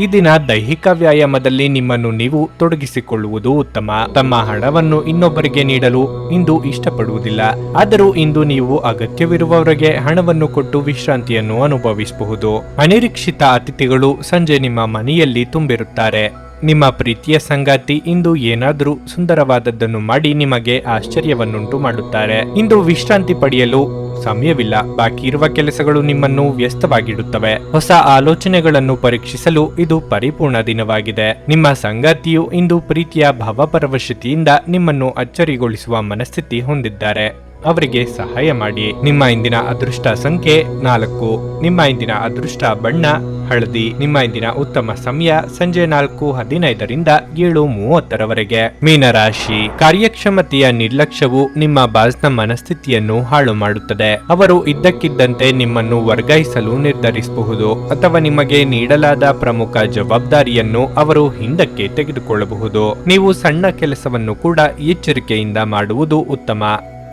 ಈ ದಿನ ದೈಹಿಕ ವ್ಯಾಯಾಮದಲ್ಲಿ ನಿಮ್ಮನ್ನು ನೀವು ತೊಡಗಿಸಿಕೊಳ್ಳುವುದು ಉತ್ತಮ. ತಮ್ಮ ಹಣವನ್ನು ಇನ್ನೊಬ್ಬರಿಗೆ ನೀಡಲು ಇಂದು ಇಷ್ಟಪಡುವುದಿಲ್ಲ. ಆದರೂ ಇಂದು ನೀವು ಅಗತ್ಯವಿರುವವರಿಗೆ ಹಣವನ್ನು ಕೊಟ್ಟು ವಿಶ್ರಾಂತಿಯನ್ನು ಅನುಭವಿಸಬಹುದು. ಅನಿರೀಕ್ಷಿತ ಅತಿಥಿಗಳು ಸಂಜೆ ನಿಮ್ಮ ಮನೆಯಲ್ಲಿ ತುಂಬಿರುತ್ತಾರೆ. ನಿಮ್ಮ ಪ್ರೀತಿಯ ಸಂಗಾತಿ ಇಂದು ಏನಾದರೂ ಸುಂದರವಾದದ್ದನ್ನು ಮಾಡಿ ನಿಮಗೆ ಆಶ್ಚರ್ಯವನ್ನುಂಟು ಮಾಡುತ್ತಾರೆ. ಇಂದು ವಿಶ್ರಾಂತಿ ಪಡೆಯಲು ಸಮಯವಿಲ್ಲ. ಬಾಕಿ ಇರುವ ಕೆಲಸಗಳು ನಿಮ್ಮನ್ನು ವ್ಯಸ್ತವಾಗಿಡುತ್ತವೆ. ಹೊಸ ಆಲೋಚನೆಗಳನ್ನು ಪರೀಕ್ಷಿಸಲು ಇದು ಪರಿಪೂರ್ಣ ದಿನವಾಗಿದೆ. ನಿಮ್ಮ ಸಂಗಾತಿಯು ಇಂದು ಪ್ರೀತಿಯ ಭಾವಪರವಶತೆಯಿಂದ ನಿಮ್ಮನ್ನು ಅಚ್ಚರಿಗೊಳಿಸುವ ಮನಸ್ಥಿತಿ ಹೊಂದಿದ್ದಾರೆ. ಅವರಿಗೆ ಸಹಾಯ ಮಾಡಿ. ನಿಮ್ಮ ಇಂದಿನ ಅದೃಷ್ಟ ಸಂಖ್ಯೆ 4. ನಿಮ್ಮ ಇಂದಿನ ಅದೃಷ್ಟ ಬಣ್ಣ ಹಳದಿ. ನಿಮ್ಮ ಇಂದಿನ ಉತ್ತಮ ಸಮಯ ಸಂಜೆ 4:15ರಿಂದ 7:30ರವರೆಗೆ. ಮೀನರಾಶಿ. ಕಾರ್ಯಕ್ಷಮತೆಯ ನಿರ್ಲಕ್ಷ್ಯವು ನಿಮ್ಮ ಬಾಸ್ನ ಮನಸ್ಥಿತಿಯನ್ನು ಹಾಳು ಮಾಡುತ್ತದೆ. ಅವರು ಇದ್ದಕ್ಕಿದ್ದಂತೆ ನಿಮ್ಮನ್ನು ವರ್ಗಾಯಿಸಲು ನಿರ್ಧರಿಸಬಹುದು ಅಥವಾ ನಿಮಗೆ ನೀಡಲಾದ ಪ್ರಮುಖ ಜವಾಬ್ದಾರಿಯನ್ನು ಅವರು ಹಿಂದಕ್ಕೆ ತೆಗೆದುಕೊಳ್ಳಬಹುದು. ನೀವು ಸಣ್ಣ ಕೆಲಸವನ್ನು ಕೂಡ ಎಚ್ಚರಿಕೆಯಿಂದ ಮಾಡುವುದು ಉತ್ತಮ.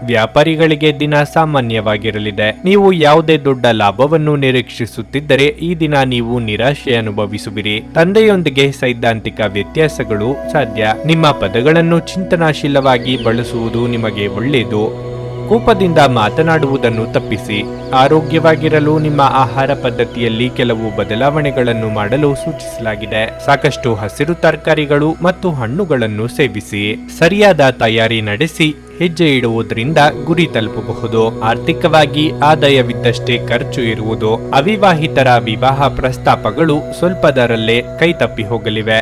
ವ್ಯಾಪಾರಿಗಳಿಗೆ ದಿನ ಸಾಮಾನ್ಯವಾಗಿರಲಿದೆ. ನೀವು ಯಾವುದೇ ದೊಡ್ಡ ಲಾಭವನ್ನು ನಿರೀಕ್ಷಿಸುತ್ತಿದ್ದರೆ ಈ ದಿನ ನೀವು ನಿರಾಶೆ ಅನುಭವಿಸುವಿರಿ. ತಂದೆಯೊಂದಿಗೆ ಸೈದ್ಧಾಂತಿಕ ವ್ಯತ್ಯಾಸಗಳು ಸಾಧ್ಯ. ನಿಮ್ಮ ಪದಗಳನ್ನು ಚಿಂತನಾಶೀಲವಾಗಿ ಬಳಸುವುದು ನಿಮಗೆ ಒಳ್ಳೆಯದು. ಕೋಪದಿಂದ ಮಾತನಾಡುವುದನ್ನು ತಪ್ಪಿಸಿ. ಆರೋಗ್ಯವಾಗಿರಲು ನಿಮ್ಮ ಆಹಾರ ಪದ್ಧತಿಯಲ್ಲಿ ಕೆಲವು ಬದಲಾವಣೆಗಳನ್ನು ಮಾಡಲು ಸೂಚಿಸಲಾಗಿದೆ. ಸಾಕಷ್ಟು ಹಸಿರು ತರಕಾರಿಗಳು ಮತ್ತು ಹಣ್ಣುಗಳನ್ನು ಸೇವಿಸಿ. ಸರಿಯಾದ ತಯಾರಿ ನಡೆಸಿ ಹೆಜ್ಜೆ ಇಡುವುದರಿಂದ ಗುರಿ ತಲುಪಬಹುದು. ಆರ್ಥಿಕವಾಗಿ ಆದಾಯವಿದ್ದಷ್ಟೇ ಖರ್ಚು ಇರುವುದು. ಅವಿವಾಹಿತರ ವಿವಾಹ ಪ್ರಸ್ತಾಪಗಳು ಸ್ವಲ್ಪದರಲ್ಲೇ ಕೈತಪ್ಪಿ ಹೋಗಲಿವೆ.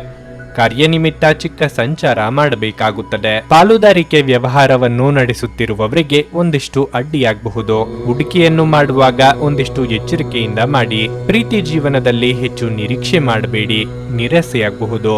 ಕಾರ್ಯನಿಮಿತ್ತ ಚಿಕ್ಕ ಸಂಚಾರ ಮಾಡಬೇಕಾಗುತ್ತದೆ. ಪಾಲುದಾರಿಕೆ ವ್ಯವಹಾರವನ್ನು ನಡೆಸುತ್ತಿರುವವರಿಗೆ ಒಂದಿಷ್ಟು ಅಡ್ಡಿಯಾಗಬಹುದು. ಹೂಡಿಕೆಯನ್ನು ಮಾಡುವಾಗ ಒಂದಿಷ್ಟು ಎಚ್ಚರಿಕೆಯಿಂದ ಮಾಡಿ. ಪ್ರೀತಿ ಜೀವನದಲ್ಲಿ ಹೆಚ್ಚು ನಿರೀಕ್ಷೆ ಮಾಡಬೇಡಿ. ನಿರಾಸೆಯಾಗಬಹುದು.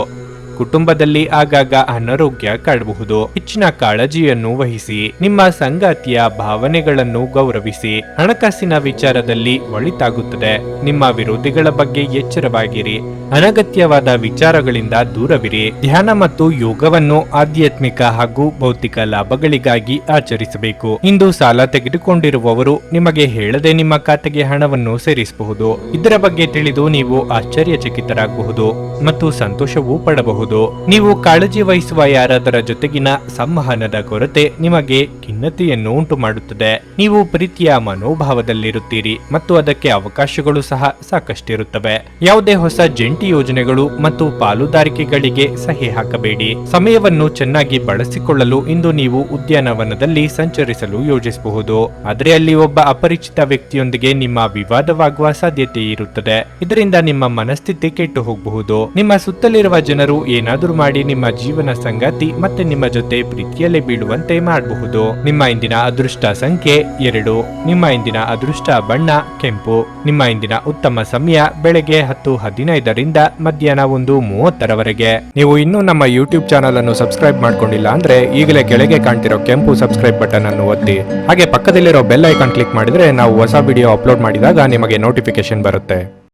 ಕುಟುಂಬದಲ್ಲಿ ಆಗಾಗ ಅನಾರೋಗ್ಯ ಕಾಡಬಹುದು. ಹೆಚ್ಚಿನ ಕಾಳಜಿಯನ್ನು ವಹಿಸಿ. ನಿಮ್ಮ ಸಂಗಾತಿಯ ಭಾವನೆಗಳನ್ನು ಗೌರವಿಸಿ. ಹಣಕಾಸಿನ ವಿಚಾರದಲ್ಲಿ ಒಳಿತಾಗುತ್ತದೆ. ನಿಮ್ಮ ವಿರೋಧಿಗಳ ಬಗ್ಗೆ ಎಚ್ಚರವಾಗಿರಿ. ಅನಗತ್ಯವಾದ ವಿಚಾರಗಳಿಂದ ದೂರವಿರಿ. ಧ್ಯಾನ ಮತ್ತು ಯೋಗವನ್ನು ಆಧ್ಯಾತ್ಮಿಕ ಹಾಗೂ ಭೌತಿಕ ಲಾಭಗಳಿಗಾಗಿ ಆಚರಿಸಬೇಕು. ಇಂದು ಸಾಲ ತೆಗೆದುಕೊಂಡಿರುವವರು ನಿಮಗೆ ಹೇಳದೆ ನಿಮ್ಮ ಖಾತೆಗೆ ಹಣವನ್ನು ಸೇರಿಸಬಹುದು. ಇದರ ಬಗ್ಗೆ ತಿಳಿದು ನೀವು ಆಶ್ಚರ್ಯಚಕಿತರಾಗಬಹುದು ಮತ್ತು ಸಂತೋಷವೂ ಪಡಬಹುದು. ನೀವು ಕಾಳಜಿ ವಹಿಸುವ ಯಾರಾದರ ಜೊತೆಗಿನ ಸಂವಹನದ ಕೊರತೆ ನಿಮಗೆ ಖಿನ್ನತೆಯನ್ನು ಉಂಟು ಮಾಡುತ್ತದೆ. ನೀವು ಪ್ರೀತಿಯ ಮನೋಭಾವದಲ್ಲಿರುತ್ತೀರಿ ಮತ್ತು ಅದಕ್ಕೆ ಅವಕಾಶಗಳು ಸಹ ಸಾಕಷ್ಟಿರುತ್ತವೆ. ಯಾವುದೇ ಹೊಸ ಜಂಟಿ ಯೋಜನೆಗಳು ಮತ್ತು ಪಾಲುದಾರಿಕೆಗಳಿಗೆ ಸಹಿ ಹಾಕಬೇಡಿ. ಸಮಯವನ್ನು ಚೆನ್ನಾಗಿ ಬಳಸಿಕೊಳ್ಳಲು ಇಂದು ನೀವು ಉದ್ಯಾನವನದಲ್ಲಿ ಸಂಚರಿಸಲು ಯೋಜಿಸಬಹುದು. ಆದರೆ ಅಲ್ಲಿ ಒಬ್ಬ ಅಪರಿಚಿತ ವ್ಯಕ್ತಿಯೊಂದಿಗೆ ನಿಮ್ಮ ವಿವಾದವಾಗುವ ಸಾಧ್ಯತೆ ಇರುತ್ತದೆ. ಇದರಿಂದ ನಿಮ್ಮ ಮನಸ್ಥಿತಿ ಕೆಟ್ಟು ಹೋಗಬಹುದು. ನಿಮ್ಮ ಸುತ್ತಲಿರುವ ಜನರು ಏನಾದರೂ ಮಾಡಿ ನಿಮ್ಮ ಜೀವನ ಸಂಗಾತಿ ಮತ್ತೆ ನಿಮ್ಮ ಜೊತೆ ಪ್ರೀತಿಯಲ್ಲೇ ಬೀಳುವಂತೆ ಮಾಡಬಹುದು. ನಿಮ್ಮ ಇಂದಿನ ಅದೃಷ್ಟ ಸಂಖ್ಯೆ 2. ನಿಮ್ಮ ಇಂದಿನ ಅದೃಷ್ಟ ಬಣ್ಣ ಕೆಂಪು. ನಿಮ್ಮ ಇಂದಿನ ಉತ್ತಮ ಸಮಯ ಬೆಳಗ್ಗೆ 10:15ರಿಂದ ಮಧ್ಯಾಹ್ನ 1:30ರವರೆಗೆ. ನೀವು ಇನ್ನೂ ನಮ್ಮ ಯೂಟ್ಯೂಬ್ ಚಾನಲ್ ಅನ್ನು ಸಬ್ಸ್ಕ್ರೈಬ್ ಮಾಡ್ಕೊಂಡಿಲ್ಲ ಅಂದ್ರೆ ಈಗಲೇ ಕೆಳಗೆ ಕಾಣ್ತಿರೋ ಕೆಂಪು ಸಬ್ಸ್ಕ್ರೈಬ್ ಬಟನ್ ಅನ್ನು ಒತ್ತಿ. ಹಾಗೆ ಪಕ್ಕದಲ್ಲಿರೋ ಬೆಲ್ ಐಕಾನ್ ಕ್ಲಿಕ್ ಮಾಡಿದ್ರೆ ನಾವು ಹೊಸ ವಿಡಿಯೋ ಅಪ್ಲೋಡ್ ಮಾಡಿದಾಗ ನಿಮಗೆ ನೋಟಿಫಿಕೇಶನ್ ಬರುತ್ತೆ.